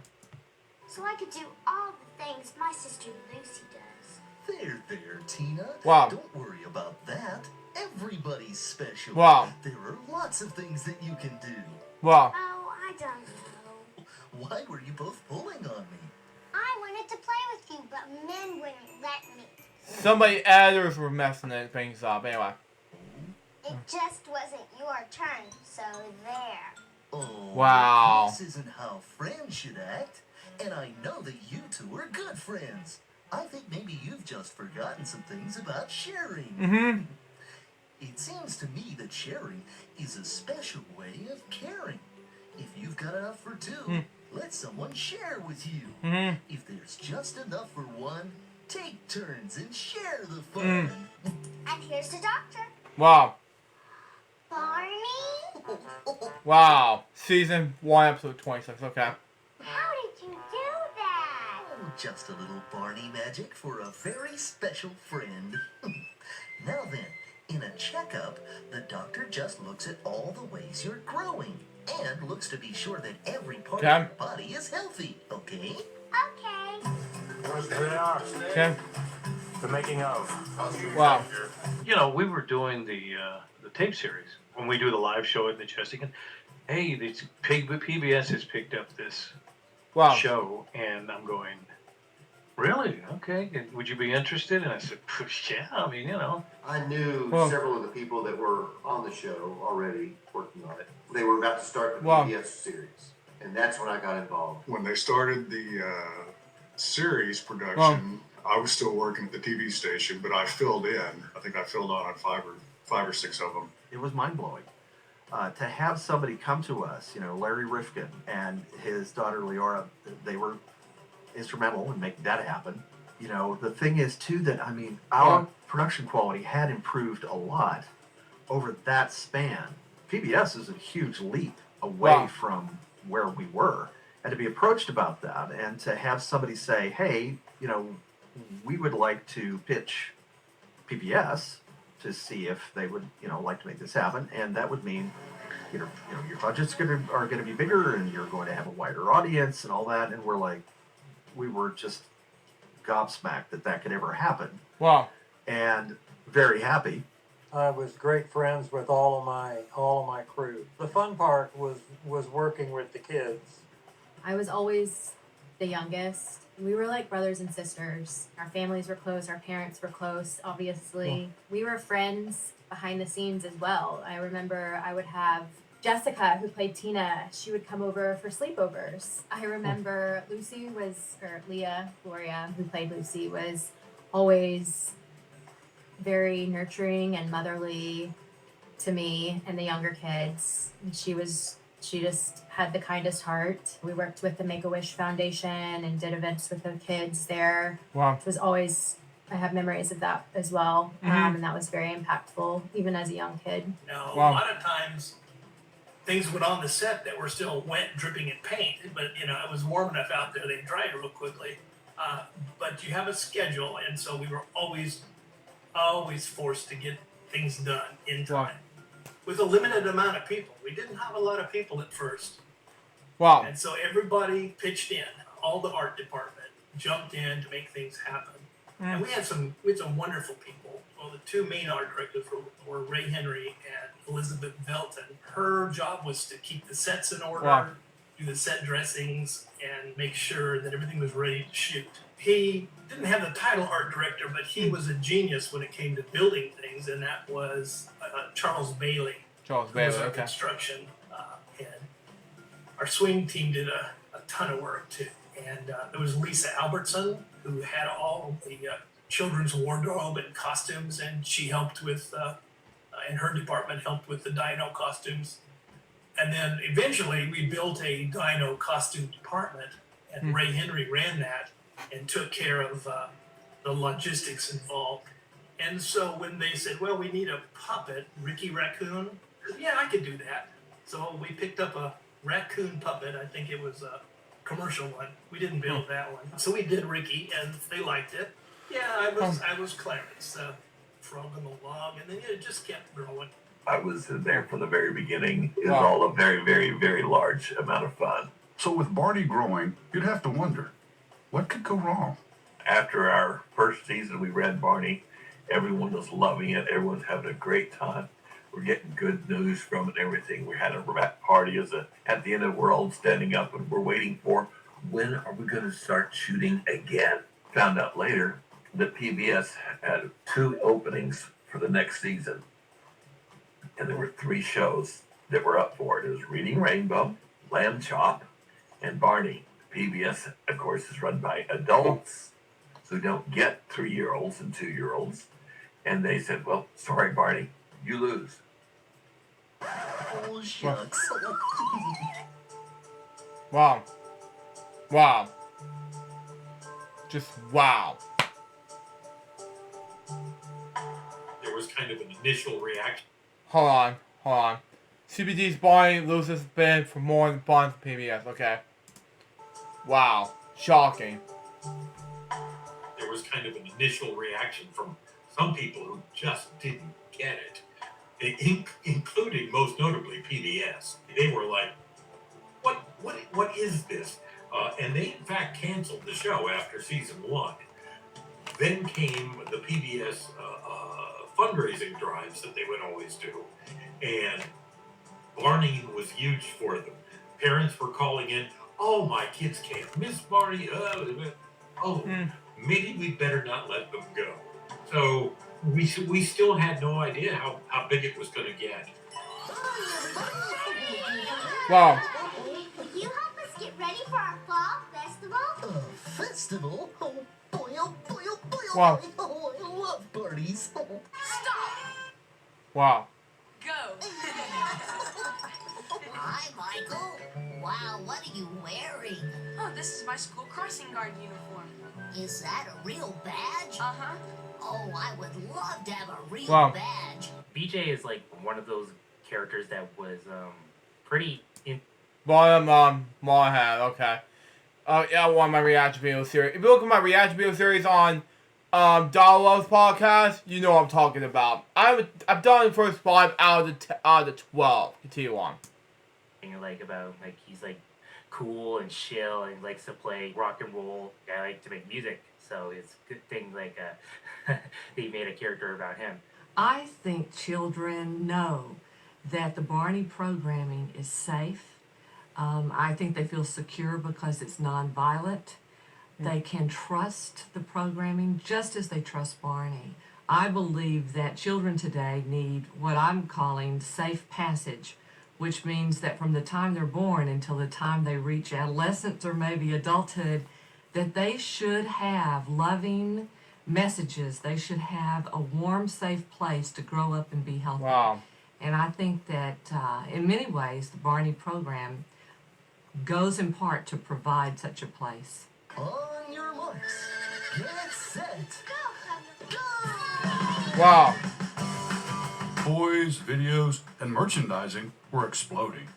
So I could do all the things my sister Lucy does. There, Tina. Wow. Don't worry about that. Everybody's special. Wow. There are lots of things that you can do. Wow. Oh, I don't know. Why were you both pulling on me? I wanted to play with you, but Min wouldn't let me. Somebody editors were messing things up. Anyway. It just wasn't your turn, so there. Oh, Wow. This isn't how friends should act. And I know that you two are good friends. I think maybe you've just forgotten some things about sharing. Mm-hmm. It seems to me that sharing is a special way of caring. If you've got enough for two, let someone share with you. Mm-hmm. If there's just enough for one, take turns and share the fun. And here's the doctor. Wow. Barney? Wow. Season 1, episode 26. Okay. How did you do that? Oh, just a little Barney magic for a very special friend. Now then, in a checkup, the doctor just looks at all the ways you're growing and looks to be sure that every part of your body is healthy, okay? Okay. Here they are. Okay. The making of. Wow. You know, we were doing the tape series when we do the live show at the Chesterton. Hey, PBS has picked up this Wow. show, and I'm going, Really? Okay. And would you be interested? And I said, yeah, I mean, you know. I knew several of the people that were on the show already working on it. They were about to start the PBS series, and that's when I got involved. When they started the series production, I was still working at the TV station, but I filled in. I think I filled on five or six of them. It was mind-blowing. To have somebody come to us, you know, Larry Rifkin and his daughter Leora, they were instrumental in making that happen. You know, the thing is too that, I mean, our production quality had improved a lot over that span. PBS is a huge leap away from where we were. And to be approached about that and to have somebody say, hey, you know, we would like to pitch PBS to see if they would, you know, like to make this happen. And that would mean, you know your budgets are going to be bigger and you're going to have a wider audience and all that. And we're like, we were just gobsmacked that could ever happen. Wow. And very happy. I was great friends with all of my crew. The fun part was working with the kids. I was always the youngest. We were like brothers and sisters. Our families were close. Our parents were close, obviously. We were friends behind the scenes as well. I remember I would have Jessica, who played Tina, she would come over for sleepovers. I remember Leah, Gloria, who played Lucy, was always very nurturing and motherly to me and the younger kids. And she just had the kindest heart. We worked with the Make-A-Wish Foundation and did events with the kids there. Wow. It was always, I have memories of that as well. And that was very impactful, even as a young kid. Now, a lot of times, things went on the set that were still wet, dripping in paint, but, you know, it was warm enough out there, they dried real quickly. But you have a schedule, and so we were always forced to get things done in time. With a limited amount of people. We didn't have a lot of people at first. Wow. And so everybody pitched in. All the art department jumped in to make things happen. And we had some wonderful people. Well, the two main art directors were Ray Henry and Elizabeth Belton. Her job was to keep the sets in order, do the set dressings, and make sure that everything was ready to shoot. He didn't have the title art director, but he was a genius when it came to building things, and that was Charles Bailey. Charles Bailey, who was our okay. construction head. Our swing team did a ton of work too. And there was Lisa Albertson, who had all the children's wardrobe and costumes, and she helped with, and her department helped with the dino costumes. And then eventually we built a dino costume department, and Ray Henry ran that and took care of the logistics involved. And so when they said, well, we need a puppet, Ricky Raccoon, yeah, I could do that. So we picked up a raccoon puppet. I think it was a commercial one. We didn't build that one. So we did Ricky, and they liked it. Yeah, I was Clarence, frogging along, and then it just kept growing. I was there from the very beginning. It was all a very, very, very large amount of fun. So with Barney growing, you'd have to wonder, what could go wrong? After our first season, we ran Barney. Everyone was loving it. Everyone's having a great time. We're getting good news from it and everything. We had a wrap party at the end of the world, standing up, and we're waiting for, when are we going to start shooting again? Found out later that PBS had 2 openings for the next season. And there were 3 shows that were up for it. It was Reading Rainbow, Lamb Chop, and Barney. PBS, of course, is run by adults, so don't get 3-year-olds and 2-year-olds. And they said, well, sorry, Barney, you lose. Oh, shucks. Wow. Wow. Just wow. There was kind of an initial reaction. Hold on. CBD's Barney loses bid for more than bonds for PBS. Okay. Wow. Shocking. There was kind of an initial reaction from some people who just didn't get it, including most notably PBS. They were like, what is this? And they in fact canceled the show after season 1. Then came the PBS fundraising drives that they would always do, and Barney was huge for them. Parents were calling in, oh, my kids can't miss Barney. maybe we better not let them go. So we still had no idea how big it was going to get. Wow. Will you help us get ready for our fall festival? Festival? Oh boy, oh boy, oh boy, oh Wow. boy. Oh, I love parties. Stop! Wow. Go! Hi, Michael. Wow, what are you wearing? Oh, this is my school crossing guard uniform. Is that a real badge? Uh-huh. Oh, I would love to have a real Wow. badge. BJ is like one of those characters that was pretty in. Bottom Moorhead, okay. Yeah, one of my reaction video series. If you look at my reaction video series on Dollar's podcast, you know what I'm talking about. I've done the first 5 out of the 12. Continue on. Like about like he's like cool and chill and likes to play rock and roll. I like to make music, so it's a good thing like they made a character about him. I think children know that the Barney programming is safe. I think they feel secure because it's nonviolent. They can trust the programming just as they trust Barney. I believe that children today need what I'm calling safe passage, which means that from the time they're born until the time they reach adolescence or maybe adulthood, that they should have loving messages. They should have a warm, safe place to grow up and be healthy. Wow. And I think that in many ways, the Barney program goes in part to provide such a place. On your marks, get set, Wow. Toys, videos, and merchandising were exploding.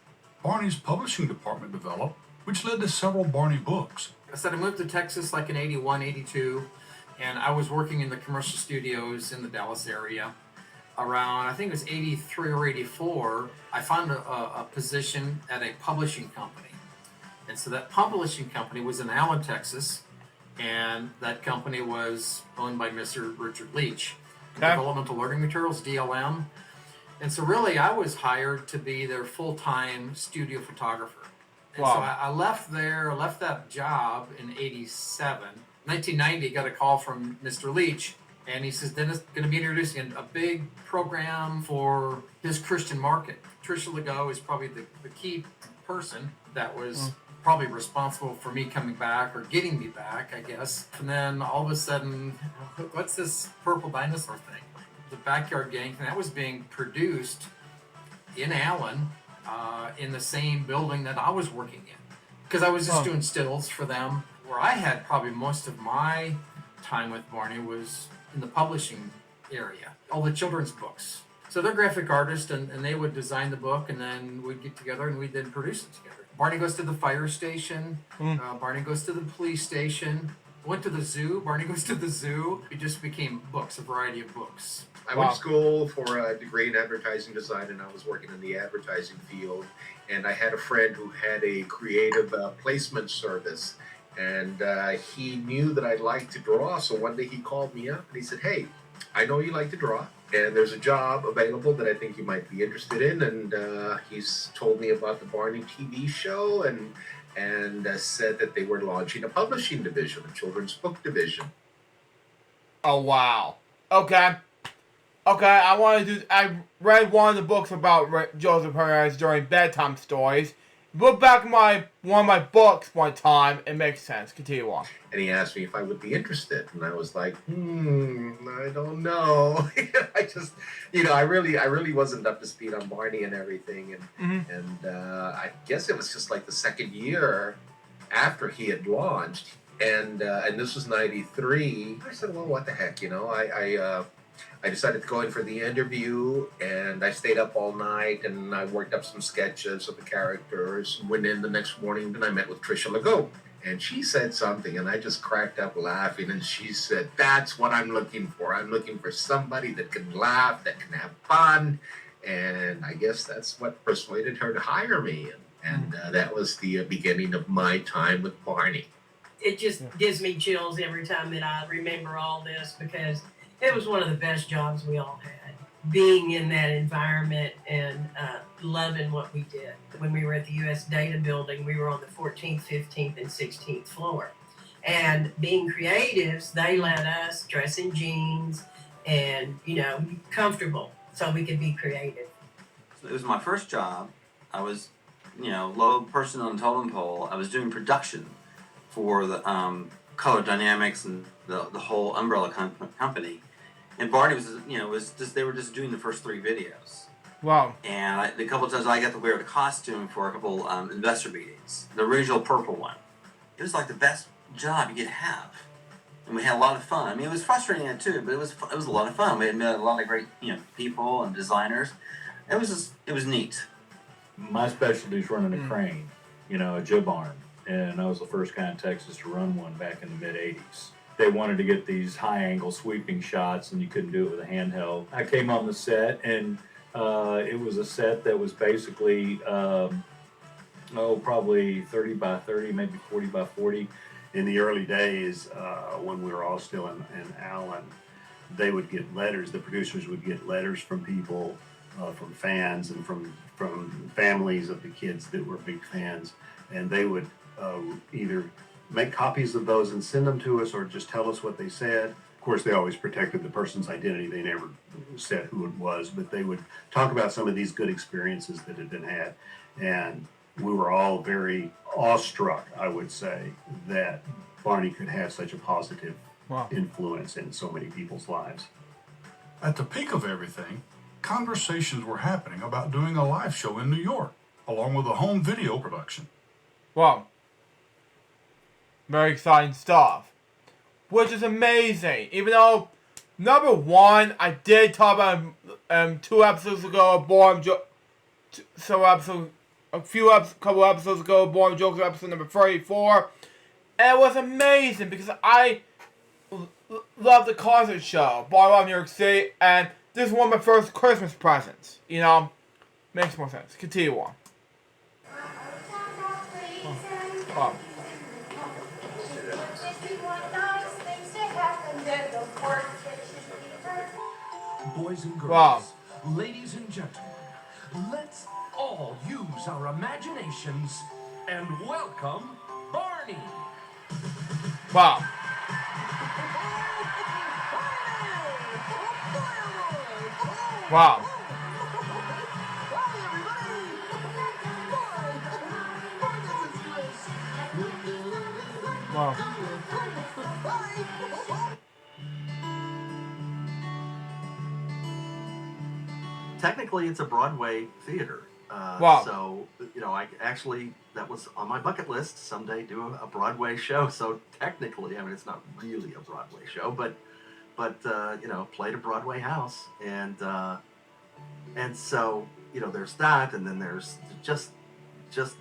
Barney's publishing department developed, which led to several Barney books. I said I moved to Texas like in 81, 82, and I was working in the commercial studios in the Dallas area. Around, I think it was 83 or 84, I found a position at a publishing company. And so that publishing company was in Allen, Texas, and that company was owned by Mr. Richard Leach. Okay. Developmental Learning Materials, DLM. And so really I was hired to be their full-time studio photographer. And Wow. so I left that job in 87. 1990, got a call from Mr. Leach, and he says, Dennis, going to be introducing a big program for his Christian market. Tricia Legault is probably the key person that was probably responsible for me coming back or getting me back, I guess. And then all of a sudden, what's this purple dinosaur thing? The Backyard Gang thing, that was being produced in Allen, in the same building that I was working in. Because I was just doing stills for them. Where I had probably most of my time with Barney was in the publishing area, all the children's books. So they're graphic artists, and they would design the book, and then we'd get together and we'd then produce it together. Barney goes to the fire station. Barney goes to the police station. Went to the zoo. Barney goes to the zoo. It just became books, a variety of books. I went to school for a degree in advertising design, and I was working in the advertising field. And I had a friend who had a creative placement service, and he knew that I liked to draw. So one day he called me up and he said, "Hey, I know you like to draw, and there's a job available that I think you might be interested in." And he's told me about the Barney TV show and said that they were launching a publishing division, a children's book division. Oh, wow. Okay. I read one of the books about Joseph Perez during bedtime stories. Look back at one of my books one time, it makes sense. Continue on. And he asked me if I would be interested, and I was like, I don't know. I just, I really wasn't up to speed on Barney and everything, and I guess it was just like the second year after he had launched, and this was '93. I said, well, what the heck, I decided to go in for the interview, and I stayed up all night, and I worked up some sketches of the characters. Went in the next morning, and I met with Tricia Legault. And she said something, and I just cracked up laughing, and she said, "That's what I'm looking for. I'm looking for somebody that can laugh, that can have fun." And I guess that's what persuaded her to hire me. And that was the beginning of my time with Barney. It just gives me chills every time that I remember all this, because it was one of the best jobs we all had, being in that environment and loving what we did. When we were at the U.S. Data Building, we were on the 14th, 15th, and 16th floor. And being creatives, they let us dress in jeans and, comfortable so we could be creative. So it was my first job. I was, low person on the totem pole. I was doing production for the Color Dynamics and the whole umbrella company. And Barney they were just doing the first 3 videos. Wow. And the couple of times I got to wear the costume for a couple investor meetings. The original purple one. It was like the best job you could have. And we had a lot of fun. I mean, it was frustrating too, but it was a lot of fun. We had met a lot of great, people and designers. It was neat. My specialty is running a crane, a jib arm. And I was the first guy in Texas to run one back in the mid-'80s. They wanted to get these high-angle sweeping shots, and you couldn't do it with a handheld. I came on the set, and it was a set that was basically, probably 30 by 30, maybe 40 by 40. In the early days, when we were all still in Allen, they would get letters. The producers would get letters from people, from fans, and from families of the kids that were big fans, and they would either make copies of those and send them to us, or just tell us what they said. Of course, they always protected the person's identity. They never said who it was, but they would talk about some of these good experiences that had been had, and we were all very awestruck, I would say, that Barney could have such a positive influence in so many people's lives. At the peak of everything, conversations were happening about doing a live show in New York, along with a home video production. Wow. Very exciting stuff. Which is amazing. Even though, number one, I did talk about 2 episodes ago, couple episodes ago, Born Joker episode number 34. And it was amazing because I love the concert show, Born in New York City, and this is one of my first Christmas presents. Makes more sense. Continue on. Oh. Boys and girls, Wow. ladies and gentlemen, let's all use our imaginations and welcome Barney. Wow. Wow. Wow. Technically, it's a Broadway theater. Wow. So, that was on my bucket list, someday do a Broadway show. So technically, it's not really a Broadway show, but played a Broadway house. And so, there's that. And then there's just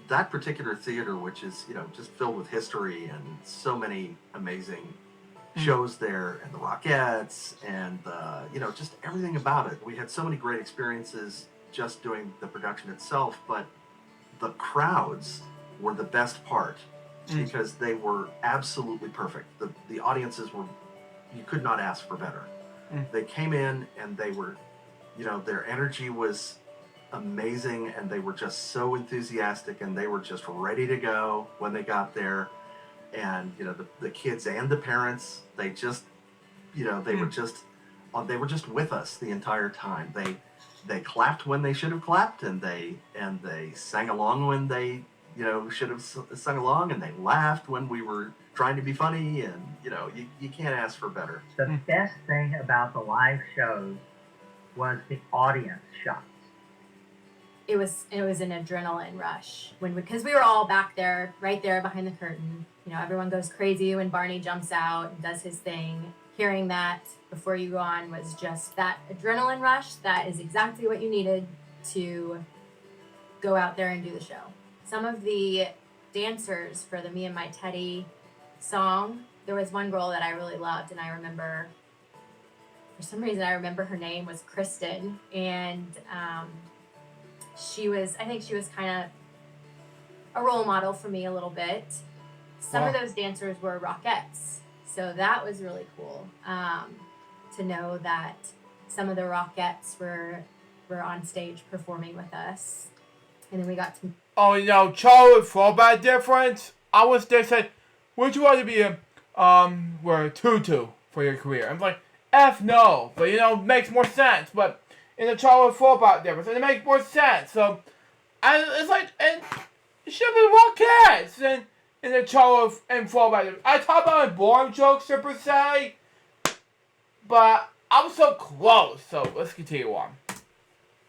that particular theater, which is, just filled with history and so many amazing shows there, and the Rockettes, and just everything about it. We had so many great experiences just doing the production itself, but the crowds were the best part because they were absolutely perfect. The audiences you could not ask for better. They came in and they were, their energy was amazing, and they were just so enthusiastic, and they were just ready to go when they got there. And the kids and the parents, they just they were just with us the entire time. They clapped when they should have clapped, and they sang along when they should have sung along, and they laughed when we were trying to be funny, and you can't ask for better. The best thing about the live shows was the audience shots. It was an adrenaline rush because we were all back there, right there behind the curtain. Everyone goes crazy when Barney jumps out and does his thing. Hearing that before you go on was just that adrenaline rush. That is exactly what you needed to go out there and do the show. Some of the dancers for the Me and My Teddy song, there was one girl that I really loved, and I remember, for some reason, her name was Kristen, and I think she was kind of a role model for me a little bit. Some of those dancers were Rockettes, so that was really cool to know that some of the Rockettes were on stage performing with us, and then we got to. Oh, Charlie, for that difference, I was there said, would you rather be wear a tutu for your career. I'm like, F no, but makes more sense. But in the childhood football difference, and it makes more sense. So, it's like, and it should be Rockettes in the childhood and football difference. I talk about it in boring jokes per se, but I was so close. So let's continue on.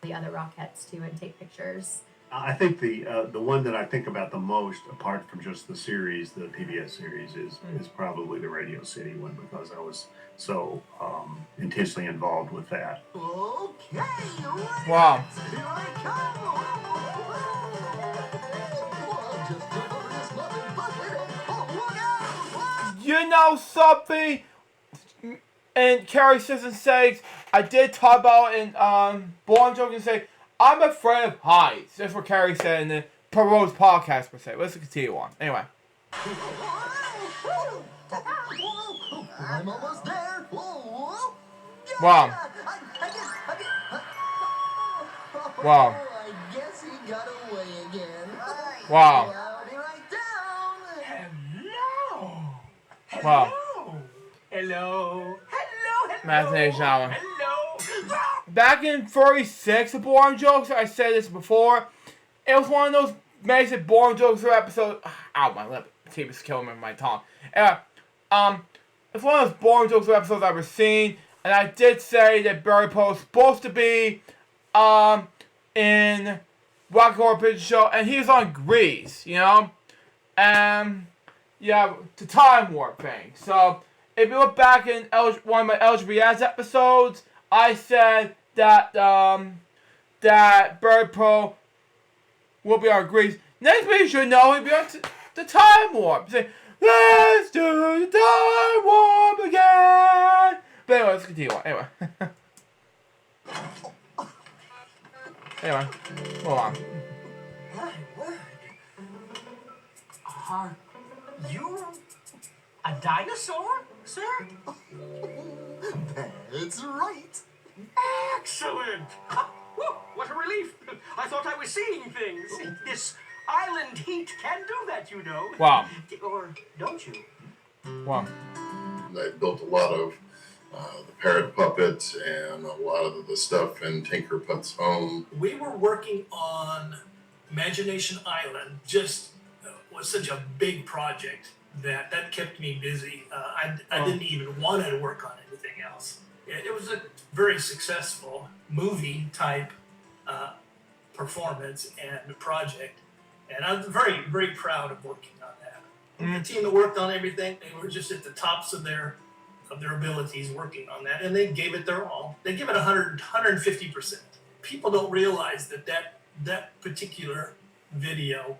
The other Rockettes too and take pictures. I think the one that I think about the most, apart from just the series, the PBS series, is probably the Radio City one, because I was so intensely involved with that. Okay, Wow. here I come. You know something? And Carrie Simpson says, I did talk about in Born Joke and say, I'm afraid of heights. That's what Carrie said in the Perot's podcast per se. Let's continue on. Anyway. I'm almost there. Wow. Wow. I guess he got away again. Wow. I'll be right down. Hello. Wow. Hello. Imagination Island. Back in 36 of Boring Jokes, I said this before, it was one of those amazing Boring Jokes episodes. Ow, my lip. Tape is killing me with my tongue. It's one of those Boring Jokes episodes I've ever seen, and I did say that Barry Poe was supposed to be in Rocky Horror Picture Show, and he was on Grease, and yeah, the Time Warp thing. So if you look back in one of my LJPCBM episodes, I said that that Barry Poe will be on Grease. Next week you should know he'll be on the Time Warp. Say, let's do the Time Warp again. But anyway, let's continue on. Anyway. Anyway, hold on. My word. Are you a dinosaur, sir? That's right. Excellent! Whew, what a relief. I thought I was seeing things. This island heat can do that, you know. Wow. Or don't you? Wow. They built a lot of the parrot puppet and a lot of the stuff in Tinker Putt's home. We were working on Imagination Island, just was such a big project that kept me busy. I didn't even want to work on anything else. It was a very successful movie type performance and project, and I'm very, very proud of working on that. The team that worked on everything, they were just at the tops of their abilities working on that, and they gave it their all. They give it 150%. People don't realize that particular video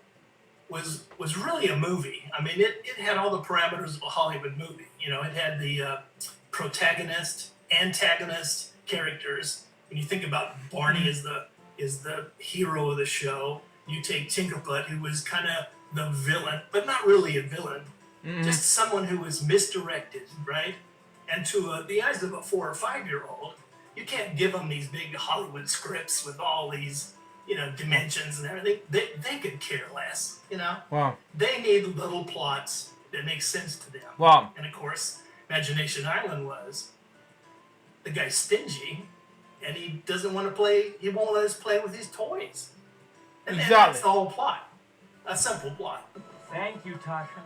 was really a movie. I mean, it had all the parameters of a Hollywood movie. It had the protagonist, antagonist characters. When you think about Barney as the hero of the show, you take Tinkerbutt, who was kind of the villain, but not really a villain, just someone who was misdirected, right? And to the eyes of a 4 or 5-year-old, you can't give them these big Hollywood scripts with all these dimensions and everything. They could care less, Wow. They need little plots that make sense to them. Wow. And of course, Imagination Island was the guy's stingy, and he doesn't want to play. He won't let us play with his toys. And that's the whole plot. A simple plot. Thank you, Tasha.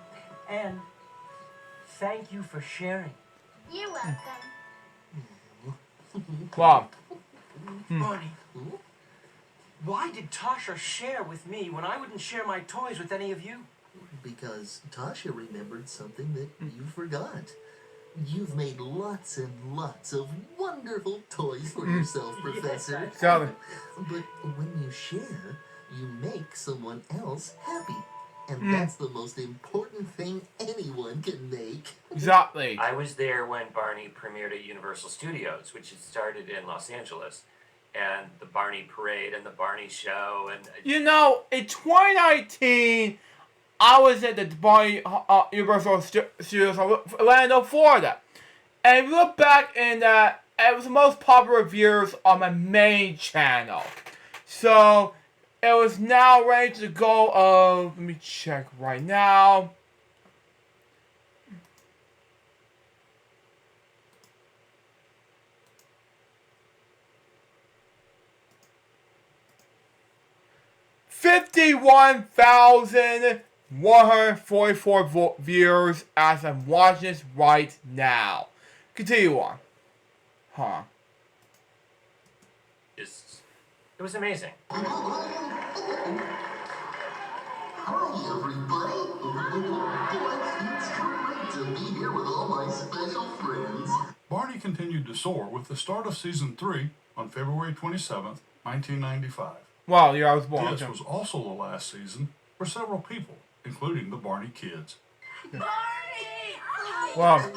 And thank you for sharing. You're welcome. Wow. Barney, why did Tasha share with me when I wouldn't share my toys with any of you? Because Tasha remembered something that you forgot. You've made lots and lots of wonderful toys for yourself, Professor. Exactly. But when you share, you make someone else happy. And that's the most important thing anyone can make. Exactly. I was there when Barney premiered at Universal Studios, which had started in Los Angeles. And the Barney Parade and the Barney Show. And in 2019, I was at the Barney Universal Studios in Orlando, Florida. And if you look back in that, it was the most popular viewers on my main channel. So it was now ready to go of, let me check right now. 51,144 viewers as I'm watching this right now. Continue on. Huh. It was amazing. Hi, everybody. Boy, it's great to be here with all my special friends. Barney continued to soar with the start of season 3 on February 27th, 1995. Wow, yeah, I was born. This was also the last season for several people, including the Barney kids. Barney! Wow. Hi,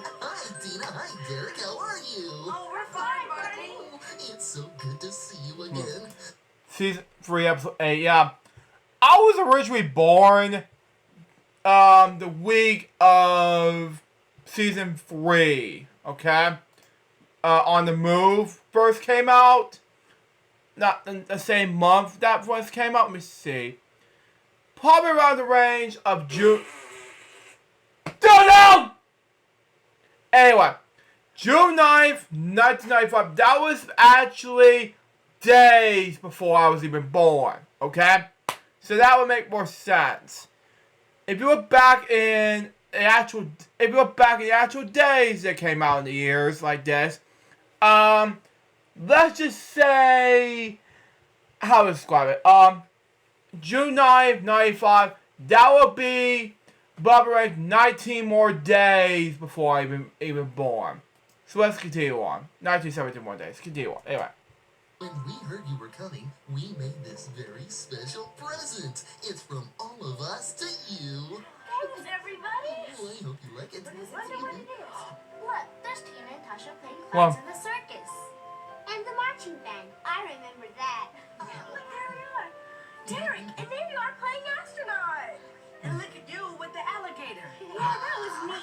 Tina. Hi, Derek. How are you? Oh, we're fine, Barney. It's so good to see you again. Season 3, episode 8, yeah. I was originally born the week of season 3, okay? On the Move first came out. Not in the same month that first came out. Let me see. Probably around the range of June. Don't know! Anyway, June 9th, 1995. That was actually days before I was even born, okay? So that would make more sense. If you look back in the actual days that came out in the years like this, let's just say, how to describe it? June 9th, 95. That would be about 19 more days before I even born. So let's continue on. 1917 more days. Continue on. Anyway. When we heard you were coming, we made this very special present. It's from all of us to you. Thanks, everybody. Oh, I hope you like it. I wonder what it is. Look, there's Tina and Tasha playing Well. clowns in the circus. And the marching band. I remember that. Look, there we are. Derek, and there you are playing astronaut. And look at you with the alligator. Yeah, that was me.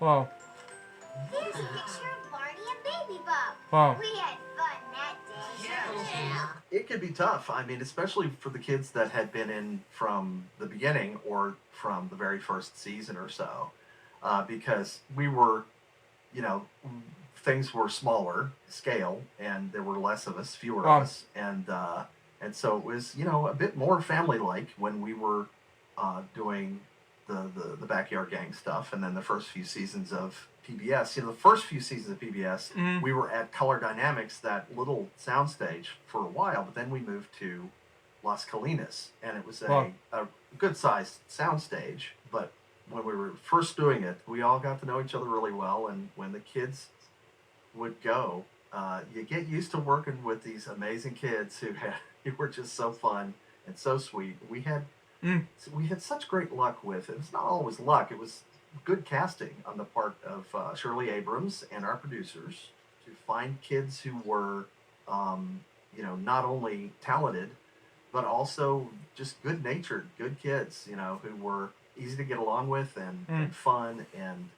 Whoa. Here's a picture of Barney and Baby Bob. Wow. We had fun that day. Yeah. It could be tough. I mean, especially for the kids that had been in from the beginning or from the very first season or so, because we were, things were smaller scale, and there were less of us, fewer of us, and so it was, a bit more family-like when we were doing the Backyard Gang stuff, and then the first few seasons of PBS. The first few seasons of PBS, we were at Color Dynamics, that little soundstage, for a while, but then we moved to Las Colinas, and it was a good-sized soundstage, but when we were first doing it, we all got to know each other really well, and when the kids would go, you get used to working with these amazing kids who were just so fun and so sweet. We had such great luck with it. It's not always luck. It was good casting on the part of Shirley Abrams and our producers to find kids who were, not only talented, but also just good-natured, good kids, who were easy to get along with and fun, and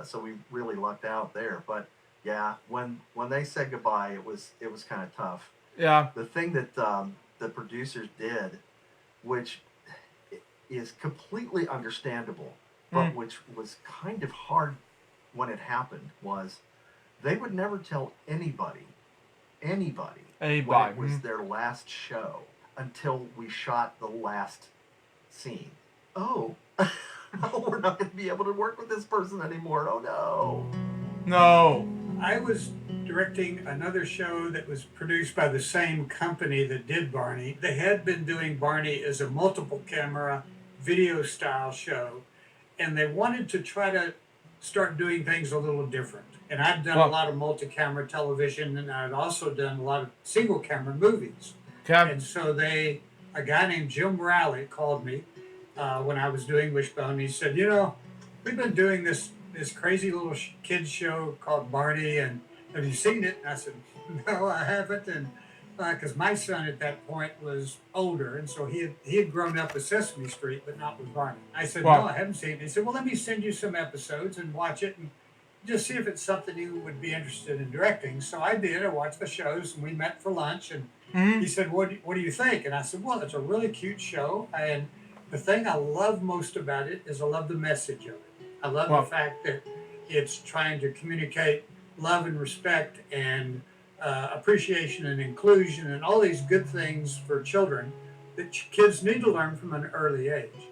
so we really lucked out there. But yeah, when they said goodbye, it was kind of tough. Yeah. The thing that the producers did, which is completely understandable, but which was kind of hard when it happened, was they would never tell anybody when it was their last show until we shot the last scene. Oh, we're not going to be able to work with this person anymore. Oh no. No. I was directing another show that was produced by the same company that did Barney. They had been doing Barney as a multiple camera video style show, and they wanted to try to start doing things a little different. And I'd done a lot of multi-camera television, and I'd also done a lot of single camera movies. And so a guy named Jim Rowley called me when I was doing Wishbone. He said, we've been doing this crazy little kids show called Barney, and have you seen it? And I said, no, I haven't. And because my son at that point was older, and so he had grown up with Sesame Street, but not with Barney. I said, no, I haven't seen it. He said, well, let me send you some episodes and watch it and just see if it's something you would be interested in directing. So I did. I watched the shows, and we met for lunch, and he said, what do you think? And I said, well, it's a really cute show, and the thing I love most about it is I love the message of it. I love the fact that it's trying to communicate love and respect and appreciation and inclusion and all these good things for children that kids need to learn from an early age.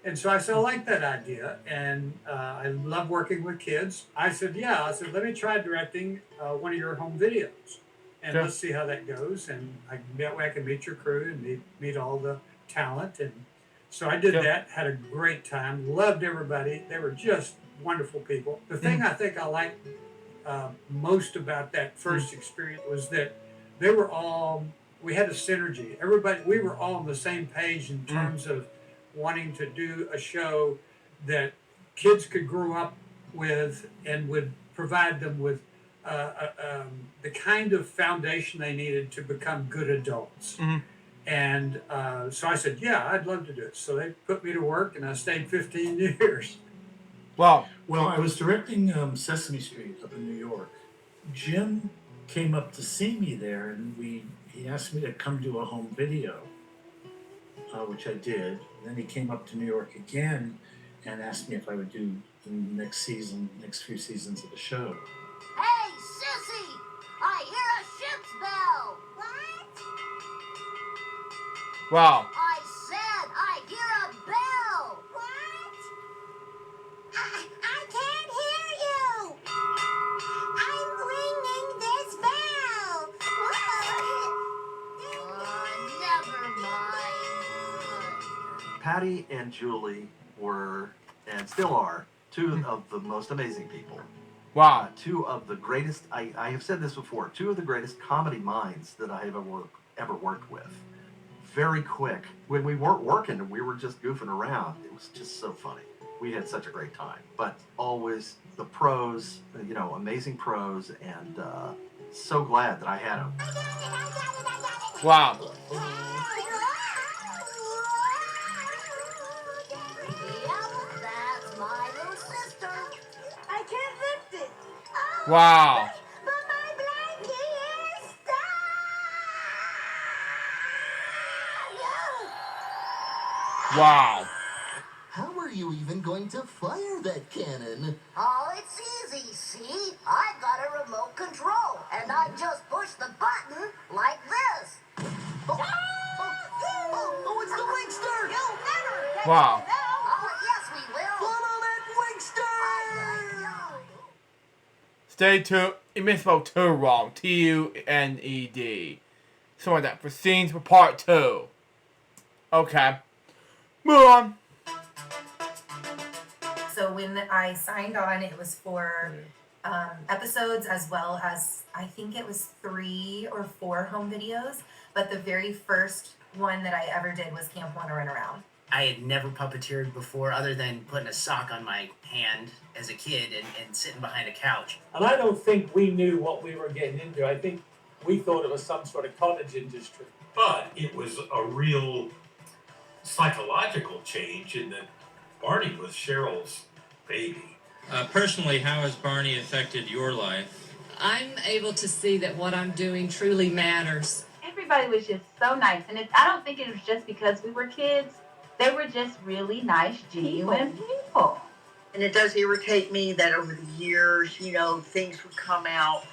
And so I said, I like that idea, and I love working with kids. I said, let me try directing one of your home videos, and let's see how that goes. And that way I can meet your crew and meet all the talent. And so I did that, had a great time, loved everybody. They were just wonderful people. The thing I think I liked most about that first experience was that we had a synergy. We were all on the same page in terms of wanting to do a show that kids could grow up with and would provide them with the kind of foundation they needed to become good adults. And so I said, I'd love to do it. So they put me to work, and I stayed 15 years. Wow. Well, I was directing Sesame Street up in New York. Jim came up to see me there, and he asked me to come do a home video, which I did. And then he came up to New York again and asked me if I would do the next few seasons of the show. Hey, sissy! I hear a ship's bell! What? Wow. I said I hear a bell! What? I can't hear you! I'm ringing this bell! Never mind. Patty and Julie were, and still are, two of the most amazing people. Wow. Two of the greatest, I have said this before, two of the greatest comedy minds that I have ever worked with. Very quick. When we weren't working and we were just goofing around, it was just so funny. We had such a great time. But always the pros, amazing pros, and so glad that I had them. Wow. That's my little sister. I can't lift it. Oh, Wow. but my blankie is stuck. Wow. How are you even going to fire that cannon? Oh, it's easy, see? I've got a remote control, and I just push the button like this. Oh, it's the Wingster! You'll never get Wow. it now. Oh, yes, we will. Follow that Wingster! Stay tuned. You misspelled two wrong. TUNED. Something like that. For scenes for part 2. Okay. Move on. So when I signed on, it was for episodes as well as, I think it was 3 or 4 home videos. But the very first one that I ever did was Camp Wanna Run Around. I had never puppeteered before other than putting a sock on my hand as a kid and sitting behind a couch. And I don't think we knew what we were getting into. I think we thought it was some sort of cottage industry. But it was a real psychological change in that Barney was Cheryl's baby. Personally, how has Barney affected your life? I'm able to see that what I'm doing truly matters. Everybody was just so nice, and I don't think it was just because we were kids. They were just really nice, genuine people. And it does irritate me that over the years, things would come out,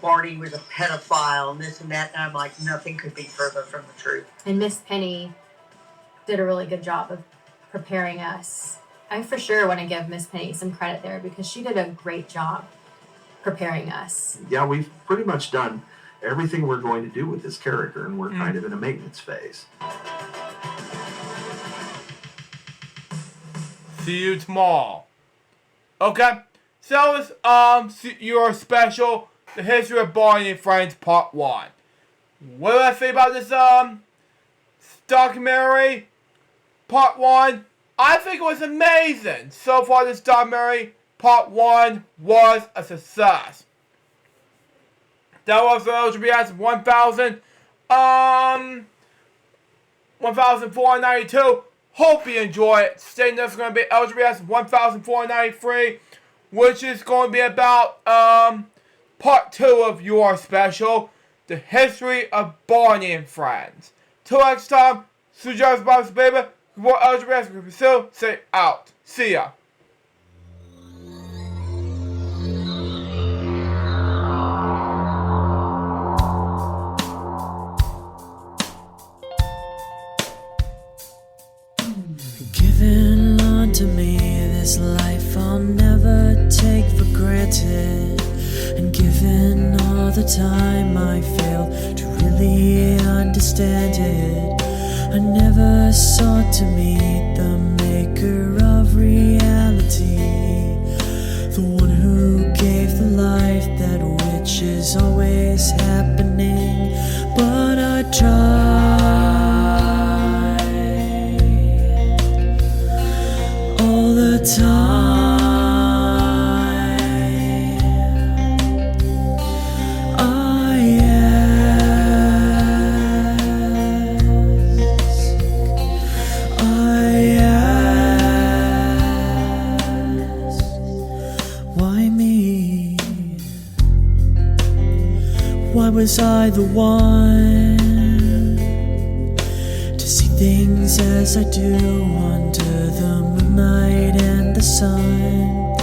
Barney was a pedophile and this and that, and I'm like, nothing could be further from the truth. And Miss Penny did a really good job of preparing us. I for sure want to give Miss Penny some credit there because she did a great job preparing us. Yeah, we've pretty much done everything we're going to do with this character, and we're kind of in a maintenance phase. See you tomorrow. Okay. So it's your special, The History of Barney and Friends Part 1. What do I say about this documentary? Part 1. I think it was amazing. So far this documentary, Part 1 was a success. That was LJPCBM 1,492. Hope you enjoy it. Stay tuned. It's going to be LJPCBM 1,493, which is going to be about part 2 of your special, The History of Barney and Friends. Till next time, suggest Bob's baby. For LJPCBM, say out. See ya. the time I failed to really understand it. I never sought to meet the maker of reality, the one who gave the life that which is always happening. But I tried all the time. Why was I the one to see things as I do under the moonlight and the sun?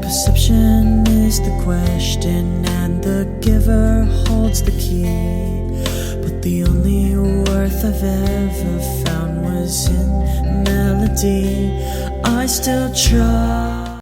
Perception is the question and the giver holds the key. But the only worth I've ever found was in melody. I still try.